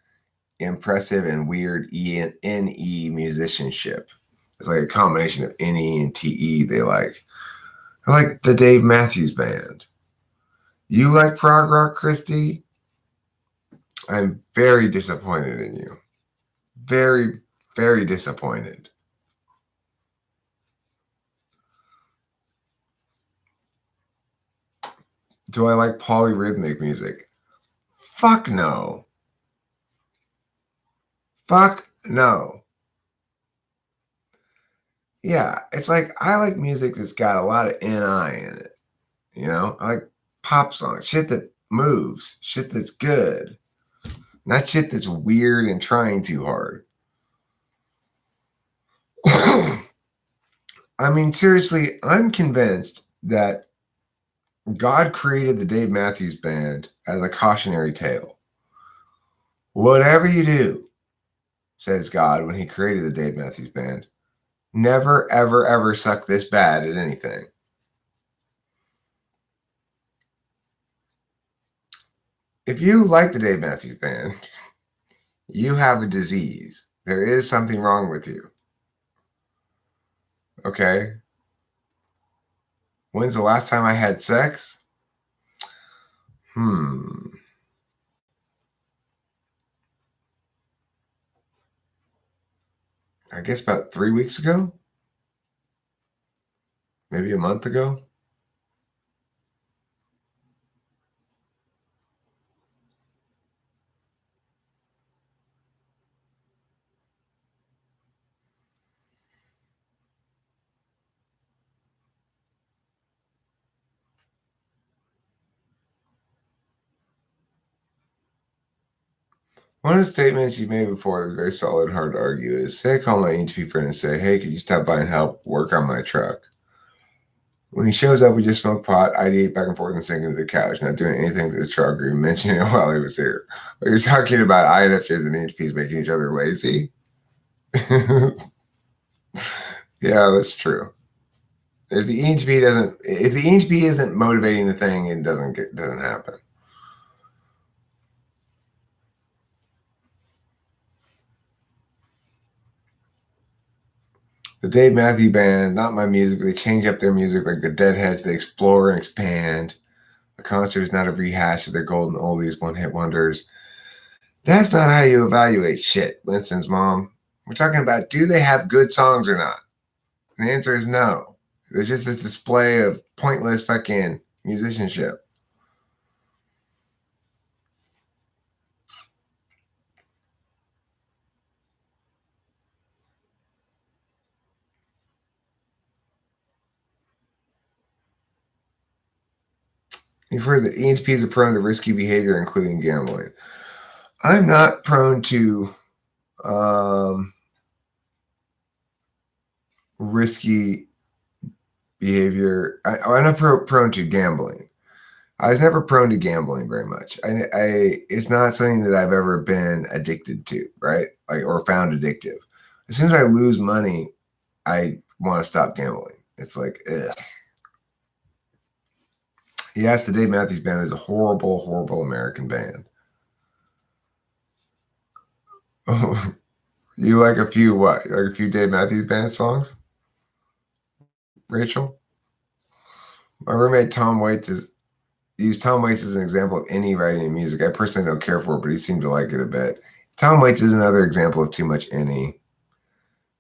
impressive and weird NE musicianship. It's like a combination of NE and TE they like. I like the Dave Matthews Band. You like prog rock, Christy? I'm very disappointed in you. Very, very disappointed. Do I like polyrhythmic music? Fuck no. Fuck no. Yeah, it's like I like music that's got a lot of NI in it. You know, I like pop songs, shit that moves, shit that's good, not shit that's weird and trying too hard. I mean, seriously, I'm convinced that God created the Dave Matthews Band as a cautionary tale. Whatever you do, says God when he created the Dave Matthews Band, never, ever, ever suck this bad at anything. If you like the Dave Matthews Band, you have a disease. There is something wrong with you. Okay? When's the last time I had sex? I guess about 3 weeks ago? Maybe a month ago? One of the statements you made before that was very solid and hard to argue is, say I call my ENTP friend and say, hey, could you stop by and help work on my truck? When he shows up, we just smoke pot, ideate back and forth, and sink into the couch, not doing anything to the truck or even mentioning it while he was here. But you're talking about INFJs and ENTPs making each other lazy? Yeah, that's true. If the ENTP isn't motivating the thing, it doesn't happen. The Dave Matthews Band, not my music, but they change up their music like the Deadheads. They explore and expand. A concert is not a rehash of their golden oldies, one-hit wonders. That's not how you evaluate shit, Winston's mom. We're talking about, do they have good songs or not? And the answer is no. They're just a display of pointless fucking musicianship. You've heard that ENTPs are prone to risky behavior, including gambling. I'm not prone to risky behavior. I'm not prone to gambling. I was never prone to gambling very much. It's not something that I've ever been addicted to, right? Like, or found addictive. As soon as I lose money, I want to stop gambling. It's like, ugh. Yes, the Dave Matthews Band is a horrible, horrible American band. You like a few what? Like a few Dave Matthews Band songs? Rachel? My roommate Tom Waits is use Tom Waits as an example of any writing in music. I personally don't care for it, but he seemed to like it a bit. Tom Waits is another example of too much any.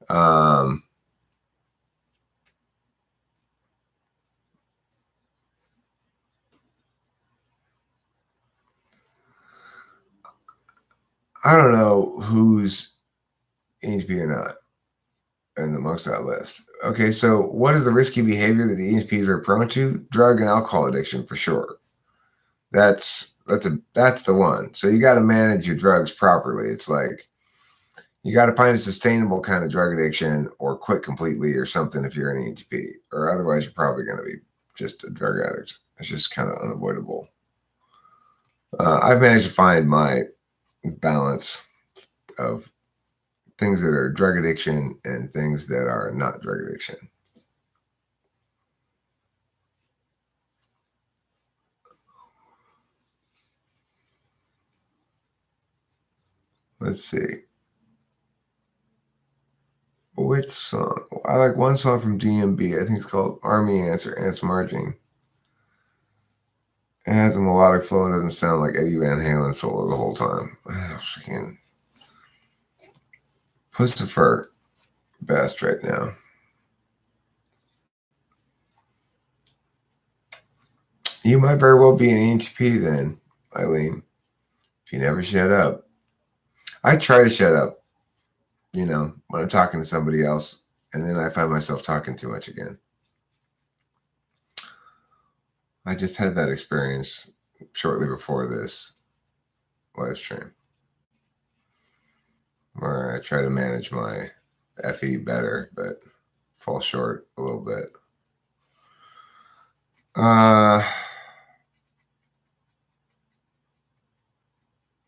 Um, I don't know who's ENTP or not in amongst that list. Okay, so what is the risky behavior that ENTPs are prone to? Drug and alcohol addiction for sure. That's the one. So you got to manage your drugs properly. It's like you got to find a sustainable kind of drug addiction or quit completely or something if you're an ENTP, or otherwise you're probably going to be just a drug addict. It's just kind of unavoidable. I've managed to find my balance of things that are drug addiction and things that are not drug addiction. Let's see. Which song? I like one song from DMB. I think it's called Army Ants or Ants Marching. It has a melodic flow and doesn't sound like Eddie Van Halen solo the whole time. Freaking Pussifer best right now. You might very well be an ENTP then, Eileen, if you never shut up. I try to shut up, when I'm talking to somebody else, and then I find myself talking too much again. I just had that experience shortly before this live stream where I try to manage my FE better, but fall short a little bit.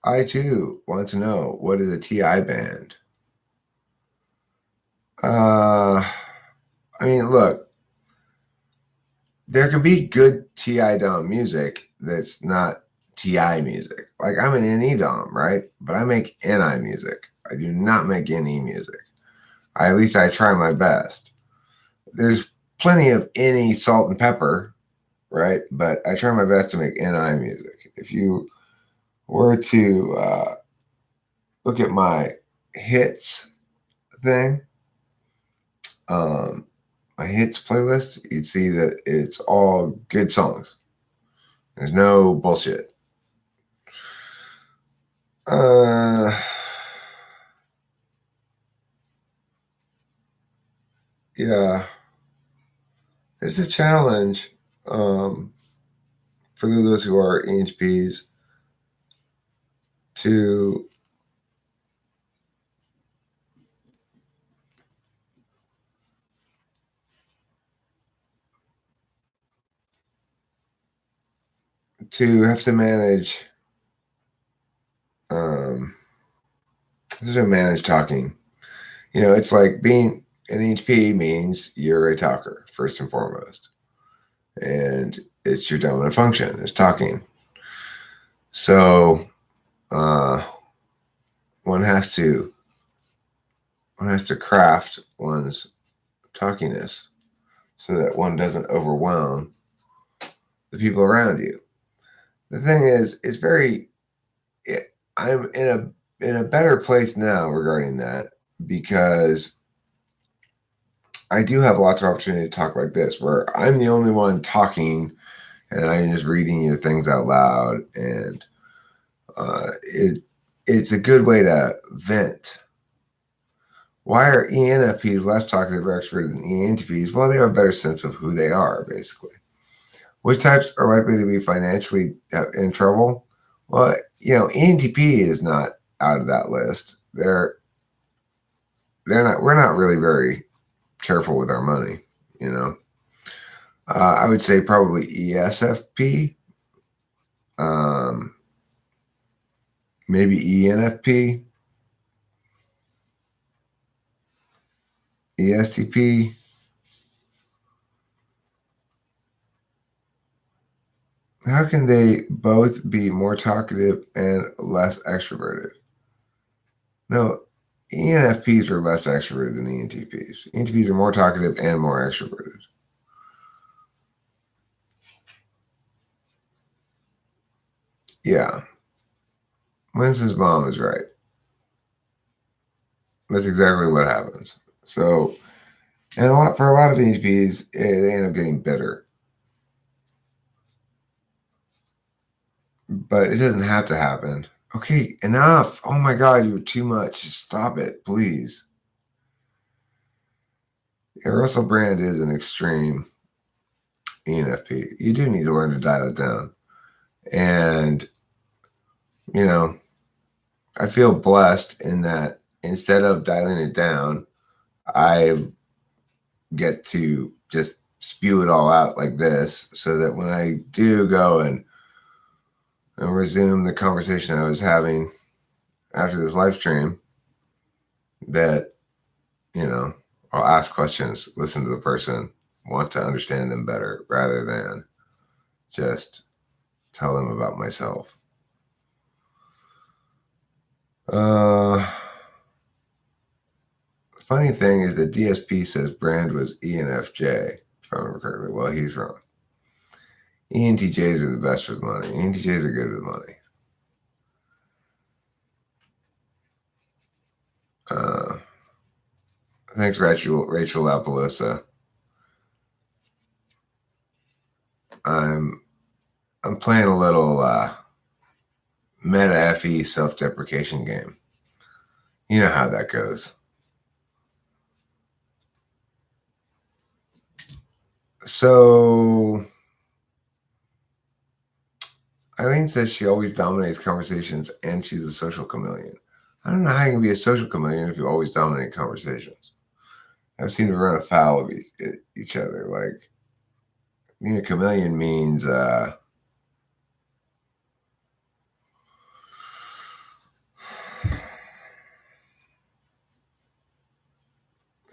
I too want to know, what is a TI band? I mean, look, there can be good TI DOM music that's not TI music. Like I'm an NE DOM, right? But I make NI music. I do not make NE music. At least I try my best. There's plenty of NE salt and pepper, right? But I try my best to make NI music. If you were to look at my hits thing, my hits playlist, you'd see that it's all good songs. There's no bullshit. Yeah, it's a challenge for those who are ENTPs to have to manage talking. It's like being an ENTP means you're a talker first and foremost, and it's your dominant function is talking. So one has to craft one's talkiness so that one doesn't overwhelm the people around you. The thing is, I'm in a better place now regarding that, because I do have lots of opportunity to talk like this, where I'm the only one talking and I'm just reading your things out loud, and it's a good way to vent. Why are ENFPs less talkative or extroverted than ENTPs? Well, they have a better sense of who they are, basically. Which types are likely to be financially in trouble? Well, ENTP is not out of that list. They're not. We're not really very careful with our money. I would say probably ESFP, maybe ENFP, ESTP. How can they both be more talkative and less extroverted? No, ENFPs are less extroverted than ENTPs. ENTPs are more talkative and more extroverted. Yeah. Winston's mom is right. That's exactly what happens. So, and for a lot of EPs, they end up getting bitter. But it doesn't have to happen. Okay, enough. Oh my God, you're too much. Just stop it, please. Yeah, Russell Brand is an extreme ENFP. You do need to learn to dial it down. And, you know, I feel blessed in that instead of dialing it down, I get to just spew it all out like this so that when I do go and resume the conversation I was having after this live stream, that, I'll ask questions, listen to the person, want to understand them better rather than just tell them about myself. Funny thing is that DSP says Brand was ENFJ, if I remember correctly. Well, he's wrong. ENTJs are the best with money. ENTJs are good with money. Thanks, Rachel Lapaloosa. I'm playing a little meta FE self-deprecation game. You know how that goes. So Eileen says she always dominates conversations and she's a social chameleon. I don't know how you can be a social chameleon if you always dominate conversations. I've seen them run afoul of each other. Like, being a chameleon means that's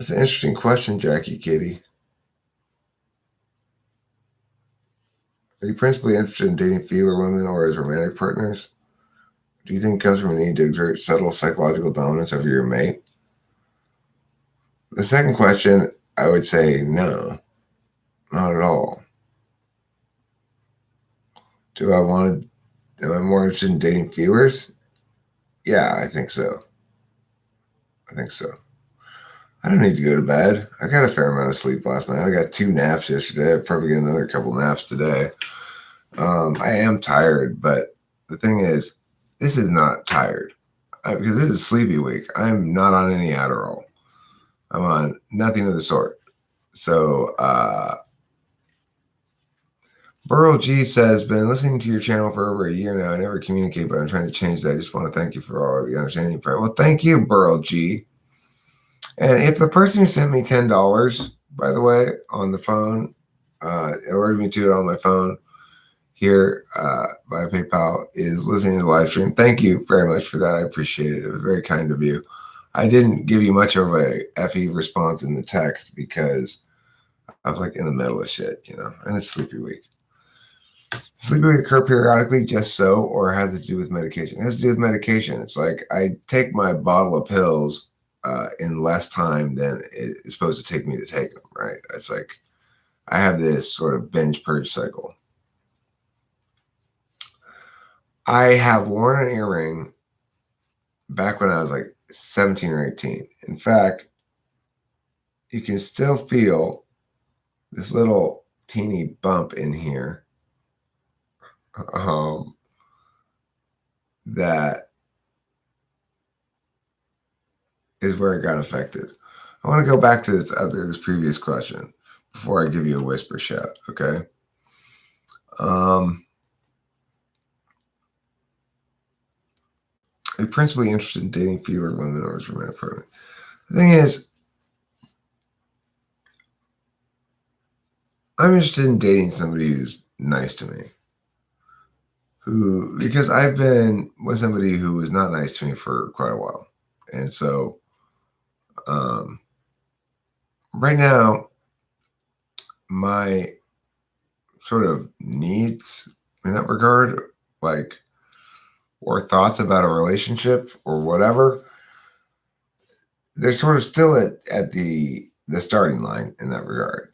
an interesting question, Jackie Kitty. Are you principally interested in dating feeler women or as romantic partners? Do you think it comes from a need to exert subtle psychological dominance over your mate? The second question, I would say no, not at all. Am I more interested in dating feelers? Yeah, I think so. I don't need to go to bed. I got a fair amount of sleep last night. I got 2 naps yesterday. I'll probably get another couple naps today. I am tired, but the thing is, this is not tired because this is sleepy week. I'm not on any Adderall. I'm on nothing of the sort. So, Burl G says, been listening to your channel for over a year now. I never communicate, but I'm trying to change that. I just want to thank you for all the understanding. Well, thank you, Burl G. And if the person who sent me $10, by the way, on the phone, alerted me to it on my phone here by PayPal, is listening to the live stream, thank you very much for that. I appreciate it. It was very kind of you. I didn't give you much of a FE response in the text because I was like in the middle of shit, and it's sleepy week. Sleepy week occur periodically just so, or has it to do with medication? It has to do with medication. It's like I take my bottle of pills in less time than it's supposed to take me to take them, right? It's like I have this sort of binge purge cycle. I have worn an earring back when I was like 17 or 18. In fact, you can still feel this little teeny bump in here that is where it got affected. I want to go back to this previous question before I give you a whisper shout, okay? Are you principally interested in dating feeler women or as romantic partner? The thing is, I'm interested in dating somebody who's nice to me. Because I've been with somebody who was not nice to me for quite a while. And so right now, my sort of needs in that regard, like, or thoughts about a relationship or whatever, they're sort of still at the starting line in that regard.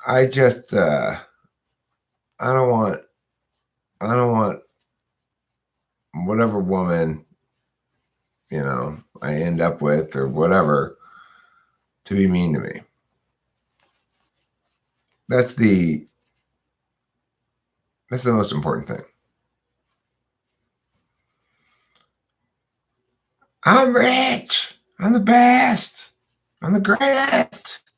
I just I don't want I don't want whatever woman, I end up with or whatever to be mean to me. That's the most important thing. I'm rich. I'm the best. I'm the greatest.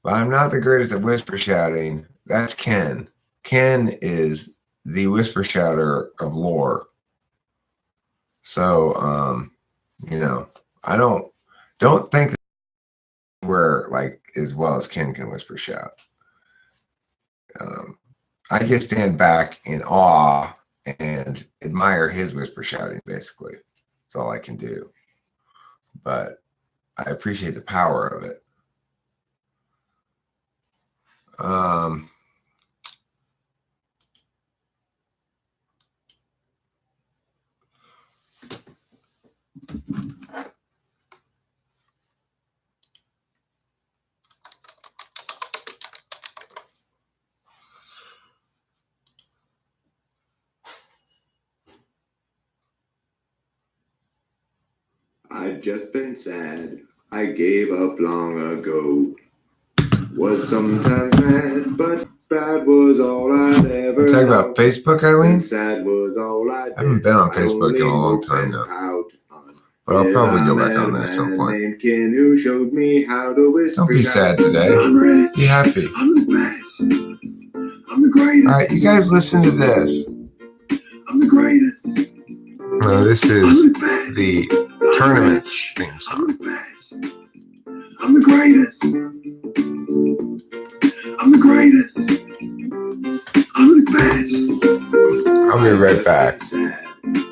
But I'm not the greatest at whisper shouting. That's Ken. Ken is the whisper shouter of lore. So, I don't think that we're like as well as Ken can whisper shout. I just stand back in awe and admire his whisper shouting, basically. That's all I can do. But I appreciate the power of it. I'd just been sad. I gave up long ago. Was sometimes mad, but bad was all I'd ever Talking about Facebook, Eileen? Sad was all I haven't been on Facebook in a long time now. But I'll probably go back on there at some point. Ken who showed me how to whisper. Don't be sad today. I'm rich. Be happy. I'm the best. I'm the greatest. All right, you guys listen to this. I'm the greatest. This is the tournaments theme song. I'm the best. I'm the greatest. I'm the greatest. I'm the best. I'll be right back.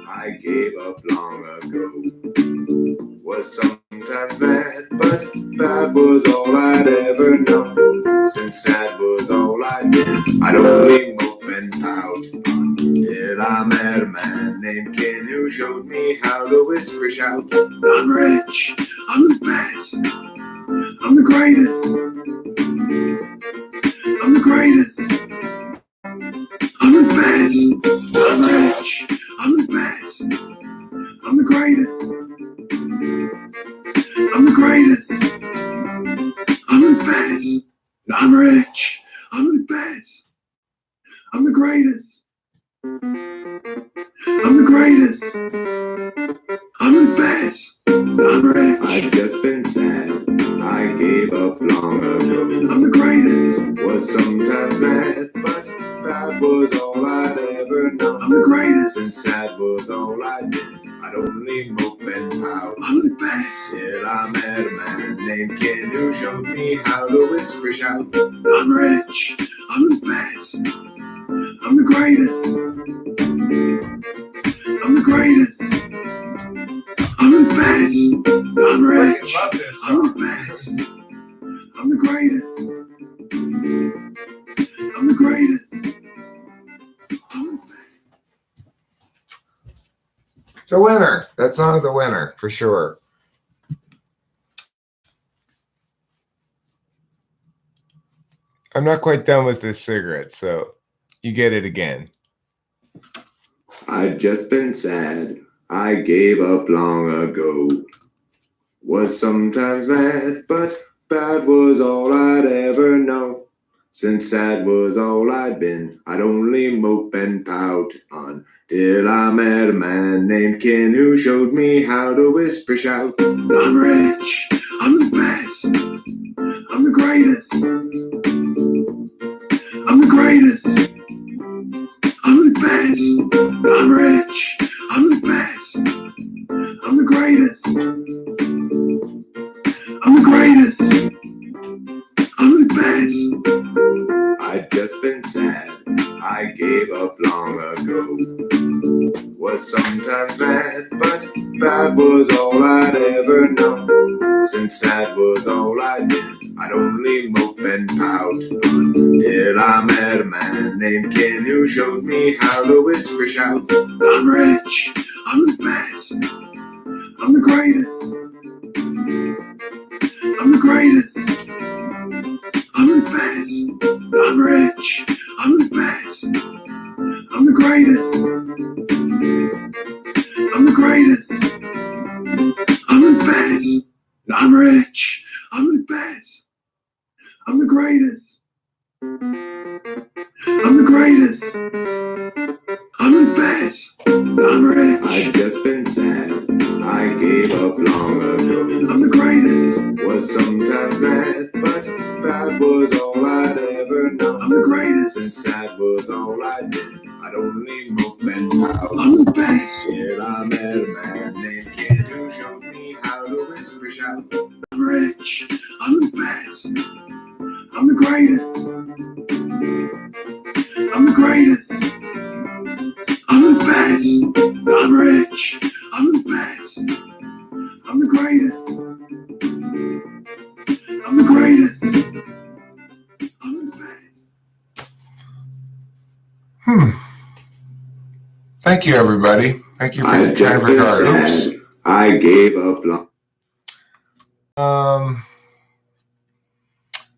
I gave up long ago. Was sometimes mad, but bad was all I'd ever known. Since sad was all I'd been, I'd only mope and pout till I met a man named Ken who showed me how to whisper shout. I'm rich. I'm the best. I'm the greatest. I'm the greatest. I'm the best. I'm rich. I'm the best. I'm the greatest. I'm the greatest. I'm the best. I'm rich. I'm the best. I'm the greatest. I'm the greatest. I'm the best. I'm rich. I've just been sad. I gave up long ago. I'm the greatest. Was sometimes mad, but bad was all I'd ever known. I'm the greatest. And sad was all I'd been. I'd only mope and pout. I'm the best. Till I met a man named Ken who showed me how to whisper shout. I'm rich. I'm the best. I'm the greatest. I'm the greatest. I'm the best. I'm rich. I'm the best. I'm the greatest. I'm the greatest. I'm the best. It's a winner. That song's a winner for sure. I'm not quite done with this cigarette, so you get it again. I'd just been sad. I gave up long ago. Was sometimes mad, but bad was all I'd ever known. Since sad was all I'd been, I'd only mope and pout until I met a man named Ken who showed me how to whisper shout. I'm rich. I'm the best. I'm the greatest. I'm the greatest. I'm the best. I'm rich. I'm the best. I'm the greatest. I'm the greatest. I'm the best. I'd just been sad. I gave up long ago. Was sometimes mad, but bad was all I'd ever known. Since sad was all I'd been, I'd only mope and pout till I met a man named Ken who showed me how to whisper shout. I'm rich. I'm the best. I'm the greatest. I'm the greatest. I'm the best. I'm rich. I'm the best. I'm rich. I'm the best. I'm the greatest. I'm the greatest. I'm the best. I'm rich. I've just been sad. I gave up long ago. I'm the greatest. Was sometimes mad, but that was all I'd ever known. I'm the greatest. And sad was all I did. I'd only mope and pout. I'm the best. Till I met a man named Kid who showed me how to whisper shout. I'm rich. I'm the best. I'm the greatest. I'm the greatest. I'm the best. I'm rich. I'm the best. I'm the greatest. I'm the greatest. I'm the best. Thank you, everybody. Thank you for the kind regard. Oops. I gave up long.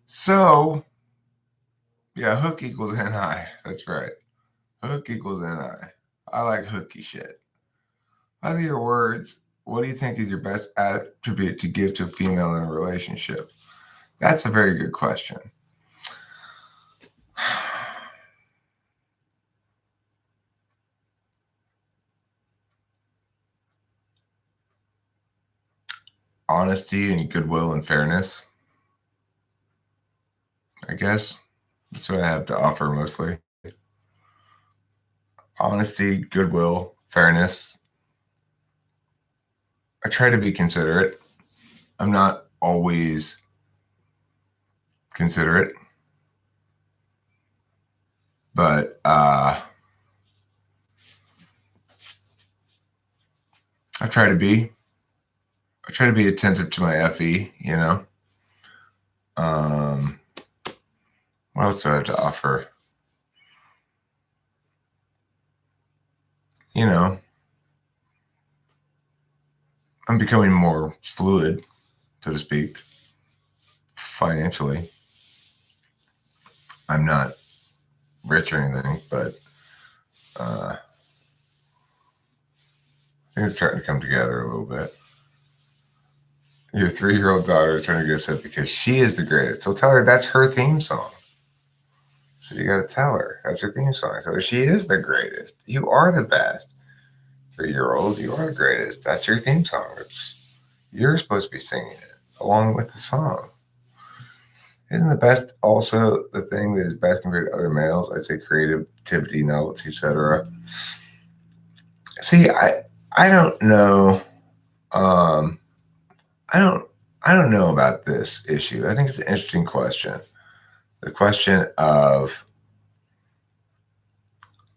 So, yeah, hook equals NI. That's right. Hook equals NI. I like hooky shit. Other your words, what do you think is your best attribute to give to a female in a relationship? That's a very good question. Honesty and goodwill and fairness. I guess that's what I have to offer mostly. Honesty, goodwill, fairness. I try to be considerate. I'm not always considerate, but I try to be. I try to be attentive to my FE, you know. What else do I have to offer? You know, I'm becoming more fluid, so to speak, financially. I'm not rich or anything, but I think it's starting to come together a little bit. Your 3-year-old daughter is trying to get upset because she is the greatest. So tell her that's her theme song. So you got to tell her that's her theme song. So she is the greatest. You are the best. 3-year-old, you are the greatest. That's your theme song. You're supposed to be singing it along with the song. Isn't the best also the thing that is best compared to other males? I'd say creativity, novelty, etc. See, I don't know. I don't know about this issue. I think it's an interesting question. The question of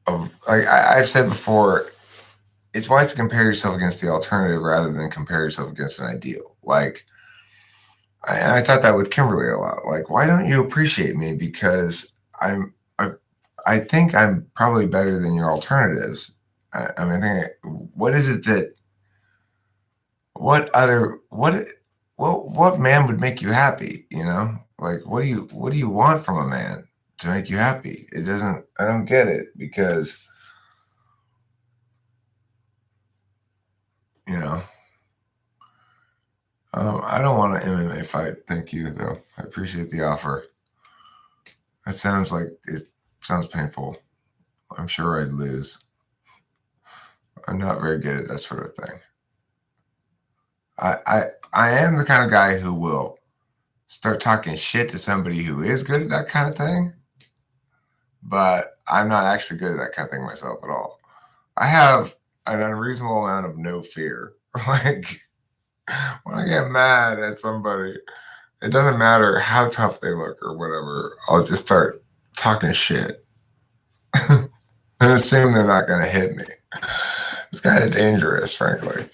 like I've said before, it's wise to compare yourself against the alternative rather than compare yourself against an ideal. Like, I thought that with Kimberly a lot. Like, why don't you appreciate me? Because I think I'm probably better than your alternatives. I mean, what is it that, what man would make you happy? You know, like, what do you want from a man to make you happy? I don't get it because, you know, I don't want an MMA fight. Thank you, though. I appreciate the offer. It sounds painful. I'm sure I'd lose. I'm not very good at that sort of thing. I am the kind of guy who will start talking shit to somebody who is good at that kind of thing, but I'm not actually good at that kind of thing myself at all. I have an unreasonable amount of no fear. Like, when I get mad at somebody, it doesn't matter how tough they look or whatever. I'll just start talking shit and assume they're not going to hit me. It's kind of dangerous, frankly.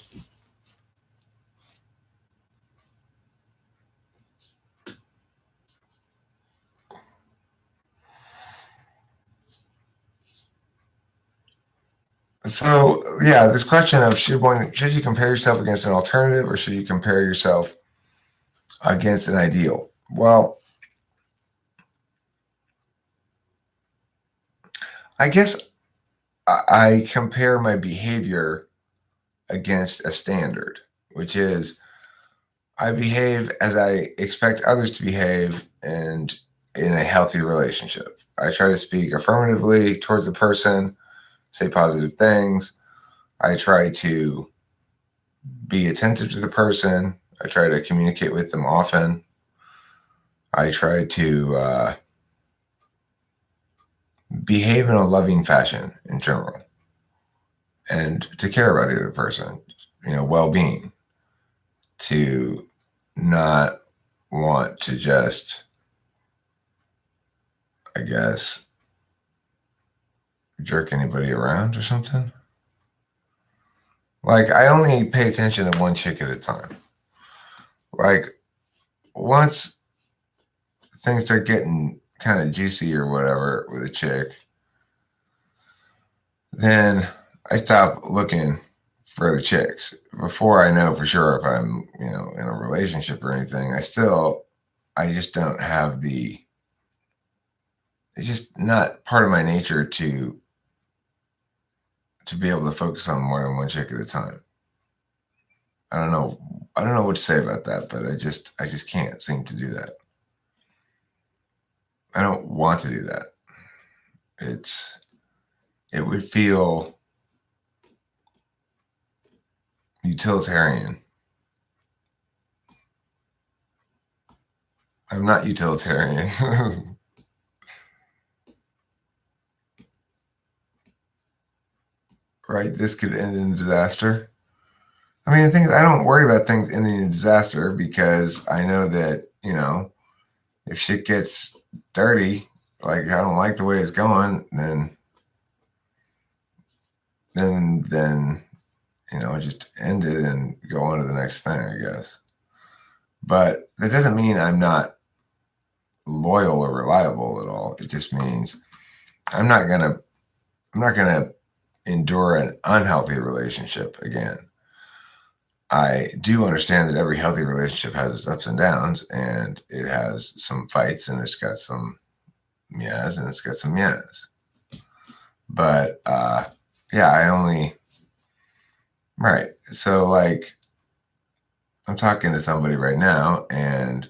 So, yeah, this question of should you compare yourself against an alternative or should you compare yourself against an ideal? Well, I guess I compare my behavior against a standard, which is I behave as I expect others to behave and in a healthy relationship. I try to speak affirmatively towards the person, say positive things. I try to be attentive to the person. I try to communicate with them often. I try to behave in a loving fashion in general and to care about the other person, well-being, to not want to just, I guess, jerk anybody around or something. Like, I only pay attention to one chick at a time. Like, once things start getting kind of juicy or whatever with a chick, then I stop looking for other chicks. Before I know for sure if I'm, in a relationship or anything, I just don't have it's just not part of my nature to be able to focus on more than one chick at a time. I don't know. I don't know what to say about that, but I just can't seem to do that. I don't want to do that. It would feel utilitarian. I'm not utilitarian. Right? This could end in disaster. I mean, the thing is, I don't worry about things ending in disaster because I know that, if shit gets dirty, like I don't like the way it's going, then just end it and go on to the next thing, I guess. But that doesn't mean I'm not loyal or reliable at all. It just means I'm not gonna endure an unhealthy relationship again. I do understand that every healthy relationship has its ups and downs, and it has some fights, and it's got some yes, and it's got some yes. But yeah, right. So like, I'm talking to somebody right now, and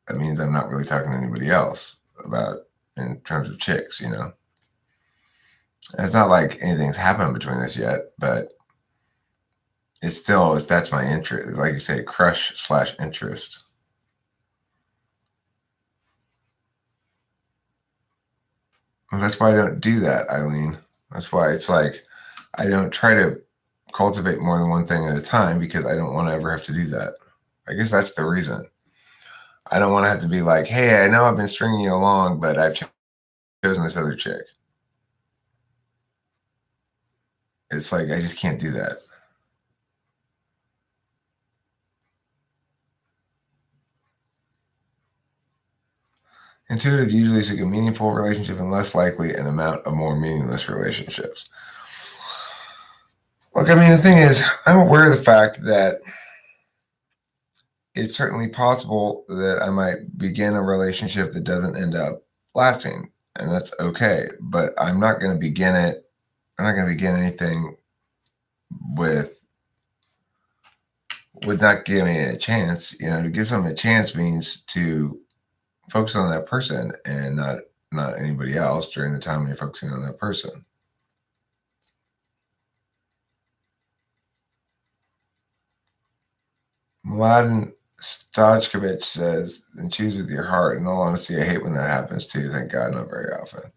that means I'm not really talking to anybody else about in terms of chicks. It's not like anything's happened between us yet, but it's still, if that's my interest, like you say, crush/interest. Well, that's why I don't do that, Eileen. That's why it's like I don't try to cultivate more than one thing at a time because I don't want to ever have to do that. I guess that's the reason. I don't want to have to be like, hey, I know I've been stringing you along, but I've chosen this other chick. It's like I just can't do that. Intuitive usually seek a meaningful relationship and less likely an amount of more meaningless relationships. Look, I mean, the thing is, I'm aware of the fact that it's certainly possible that I might begin a relationship that doesn't end up lasting, and that's okay. But I'm not going to begin it. I'm not going to begin anything with not giving it a chance. To give someone a chance means to focus on that person and not anybody else during the time you're focusing on that person. Mladen Stojkovic says, and choose with your heart. In all honesty, I hate when that happens too. Thank God, not very often.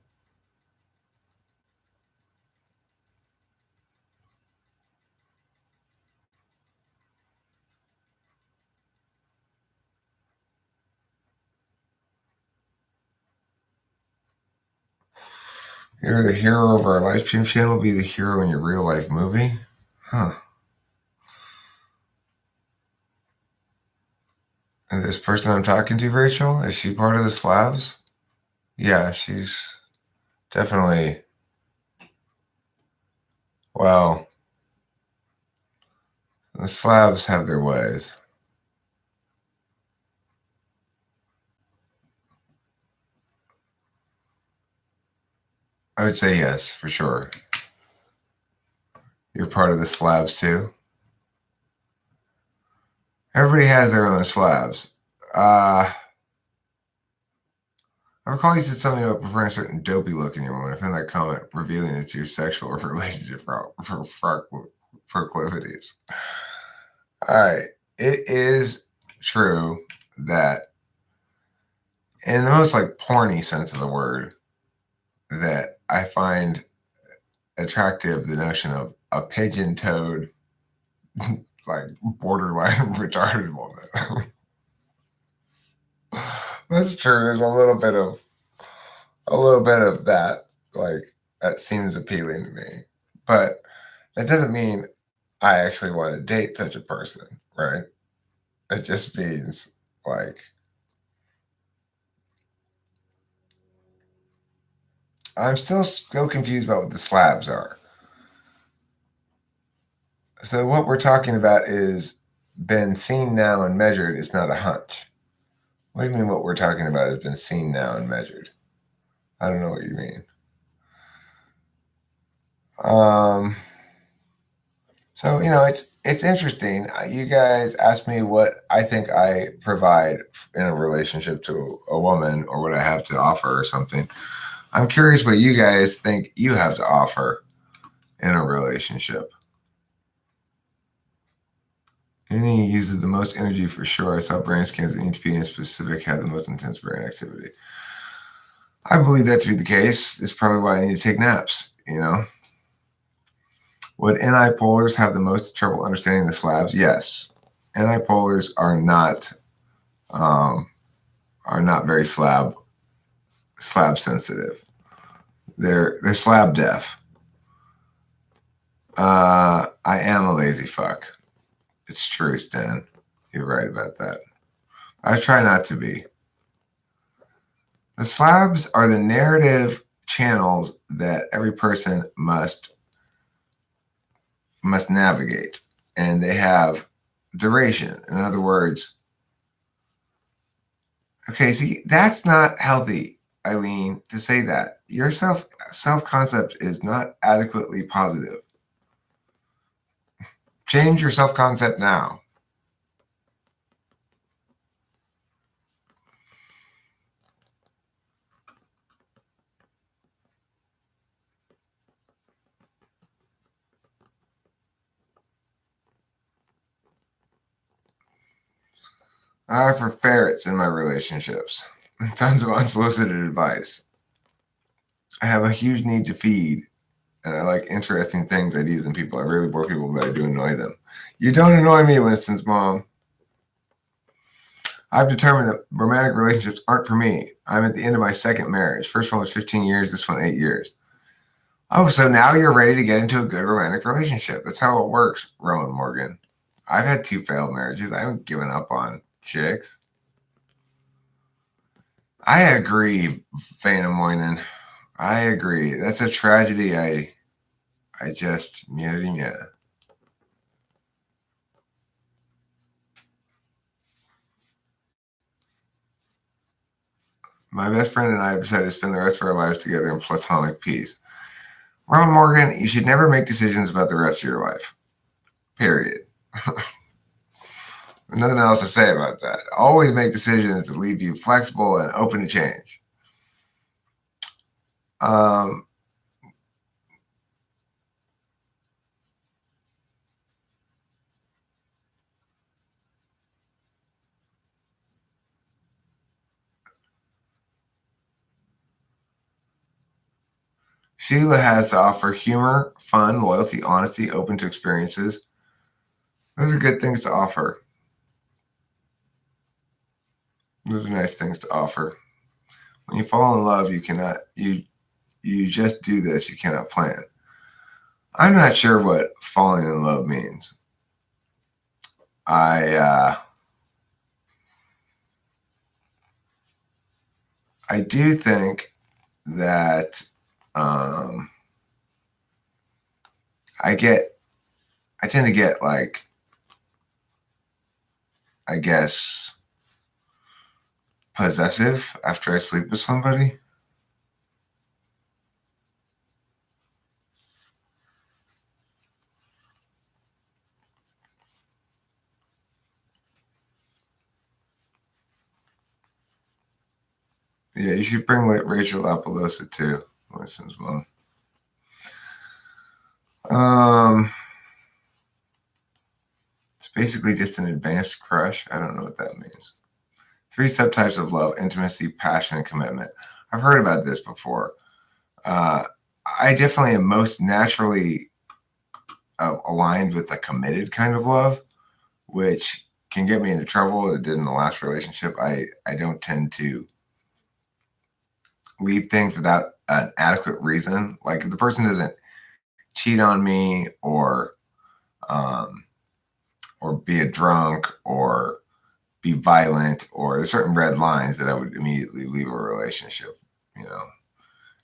You're the hero of our live stream channel, be the hero in your real life movie? Huh. And this person I'm talking to, Rachel, is she part of the Slavs? Yeah, she's definitely, well, the Slavs have their ways. I would say yes, for sure. You're part of the Slavs too? Everybody has their own slabs. I recall you said something about preferring a certain dopey look in your woman. I found that comment revealing into your sexual or relationship proclivities. All right. It is true that, in the most like porny sense of the word, that I find attractive the notion of a pigeon-toed, like borderline retarded woman. That's true. There's a little bit of that. Like, that seems appealing to me, but that doesn't mean I actually want to date such a person, right? It just means like I'm still confused about what the slabs are. So what we're talking about is been seen now and measured. It's not a hunch. What do you mean what we're talking about has been seen now and measured? I don't know what you mean. So, it's interesting. You guys asked me what I think I provide in a relationship to a woman or what I have to offer or something. I'm curious what you guys think you have to offer in a relationship. Any uses the most energy for sure. I saw brain scans in each being specific had the most intense brain activity. I believe that to be the case. It's probably why I need to take naps, Would NI-polars have the most trouble understanding the slabs? Yes. NI-polars are not very slab sensitive. They're slab deaf. I am a lazy fuck. It's true, Stan. You're right about that. I try not to be. The slabs are the narrative channels that every person must navigate, and they have duration. In other words, okay, see, that's not healthy, Eileen, to say that. Your self-concept is not adequately positive. Change your self-concept now. I offer ferrets in my relationships. Tons of unsolicited advice. I have a huge need to feed, and I like interesting things, ideas, and people. I rarely bore people, but I do annoy them. You don't annoy me, Winston's mom. I've determined that romantic relationships aren't for me. I'm at the end of my second marriage. First one was 15 years, this one 8 years. Oh, so now you're ready to get into a good romantic relationship. That's how it works, Rowan Morgan. I've had 2 failed marriages. I haven't given up on chicks. I agree, Fana Moynihan. I agree. That's a tragedy. I just, yeah. My best friend and I have decided to spend the rest of our lives together in platonic peace. Ron Morgan, you should never make decisions about the rest of your life. Period. Nothing else to say about that. Always make decisions that leave you flexible and open to change. Sheila has to offer humor, fun, loyalty, honesty, open to experiences. Those are good things to offer. Those are nice things to offer. When you fall in love, you cannot, you just do this. You cannot plan. I'm not sure what falling in love means. I do think that I tend to get like, I guess, possessive after I sleep with somebody. Yeah, you should bring Rachel Apollosa too, Winston's mom. It's basically just an advanced crush. I don't know what that means. 3 subtypes of love: intimacy, passion, and commitment. I've heard about this before. I definitely am most naturally aligned with a committed kind of love, which can get me into trouble. It did in the last relationship. I don't tend to leave things without an adequate reason. Like if the person doesn't cheat on me or be a drunk or be violent, or there's certain red lines that I would immediately leave a relationship. You know,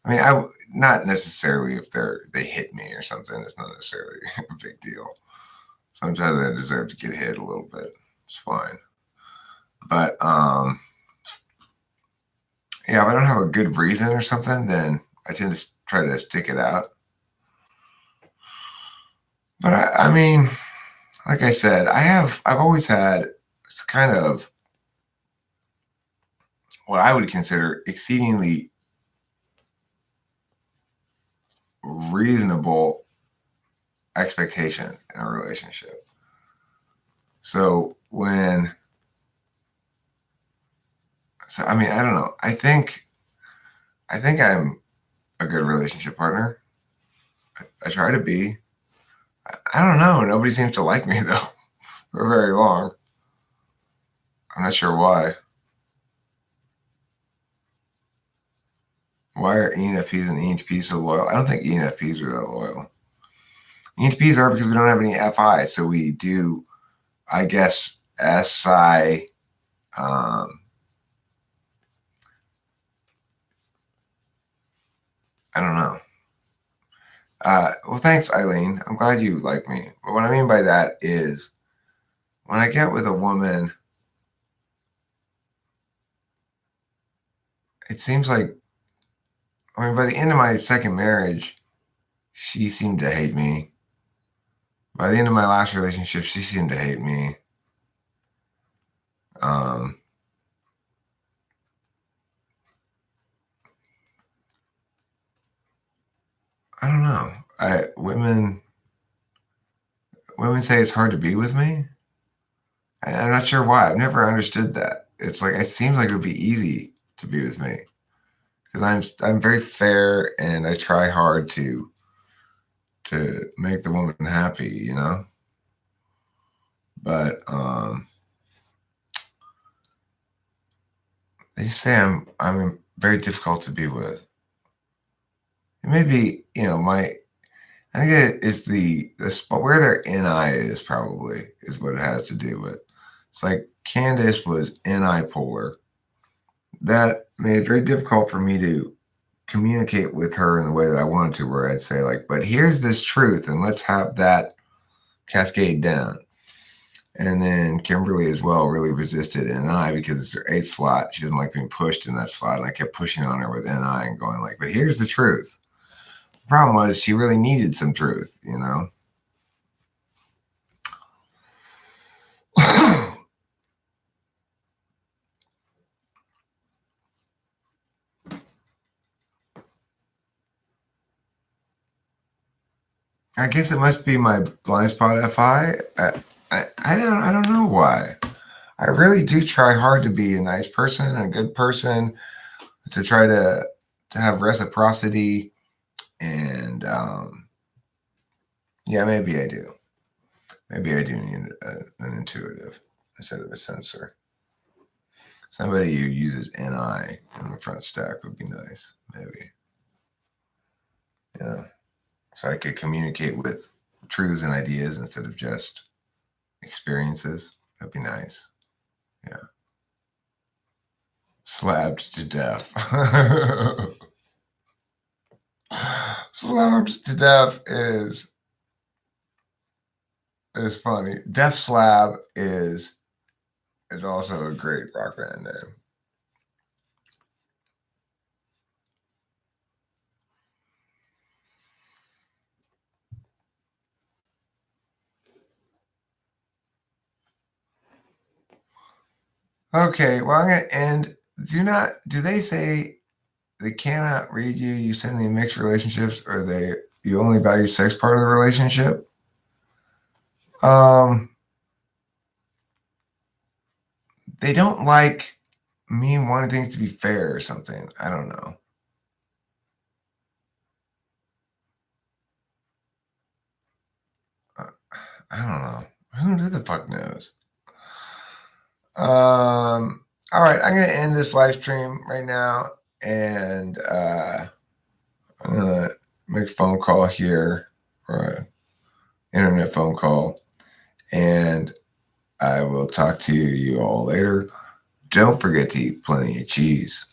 I mean, not necessarily if they hit me or something. It's not necessarily a big deal. Sometimes I deserve to get hit a little bit. It's fine. But yeah, if I don't have a good reason or something, then I tend to try to stick it out. But I mean, like I said, I've always had kind of what I would consider exceedingly reasonable expectation in a relationship. So I mean, I don't know. I think I'm a good relationship partner. I try to be. I don't know. Nobody seems to like me though for very long. I'm not sure why. Why are ENFPs and ENTPs so loyal? I don't think ENFPs are that loyal. ENTPs are because we don't have any FI, so we do, I guess, SI. I don't know. Well, thanks, Eileen. I'm glad you like me. But what I mean by that is when I get with a woman, it seems like, I mean, by the end of my second marriage, she seemed to hate me. By the end of my last relationship, she seemed to hate me. I don't know. Women say it's hard to be with me. I'm not sure why. I've never understood that. It's like it seems like it would be easy to be with me because I'm very fair and I try hard to make the woman happy, you know. But they say I'm very difficult to be with. It may be, you know, I think it's the spot where their NI is probably is what it has to do with. It's like Candace was NI polar. That made it very difficult for me to communicate with her in the way that I wanted to, where I'd say like, but here's this truth and let's have that cascade down. And then Kimberly as well really resisted NI because it's her 8th slot. She doesn't like being pushed in that slot. And I kept pushing on her with NI and going like, but here's the truth. The problem was she really needed some truth, you know? I guess it must be my blind spot FI. I don't know why. I really do try hard to be a nice person and a good person, to try to have reciprocity, and yeah, maybe I do. Maybe I do need an intuitive instead of a sensor. Somebody who uses NI in the front stack would be nice, maybe. Yeah. So I could communicate with truths and ideas instead of just experiences. That'd be nice. Yeah. Slabbed to death. Slabbed to death is funny. Def Slab is also a great rock band name. Okay, well, I'm going to end do they say they cannot read you, you send them mixed relationships, or you only value sex part of the relationship? They don't like me wanting things to be fair or something. I don't know. I don't know. Who the fuck knows? All right, I'm gonna end this live stream right now, and I'm gonna make a phone call here, or an internet phone call, and I will talk to you all later. Don't forget to eat plenty of cheese.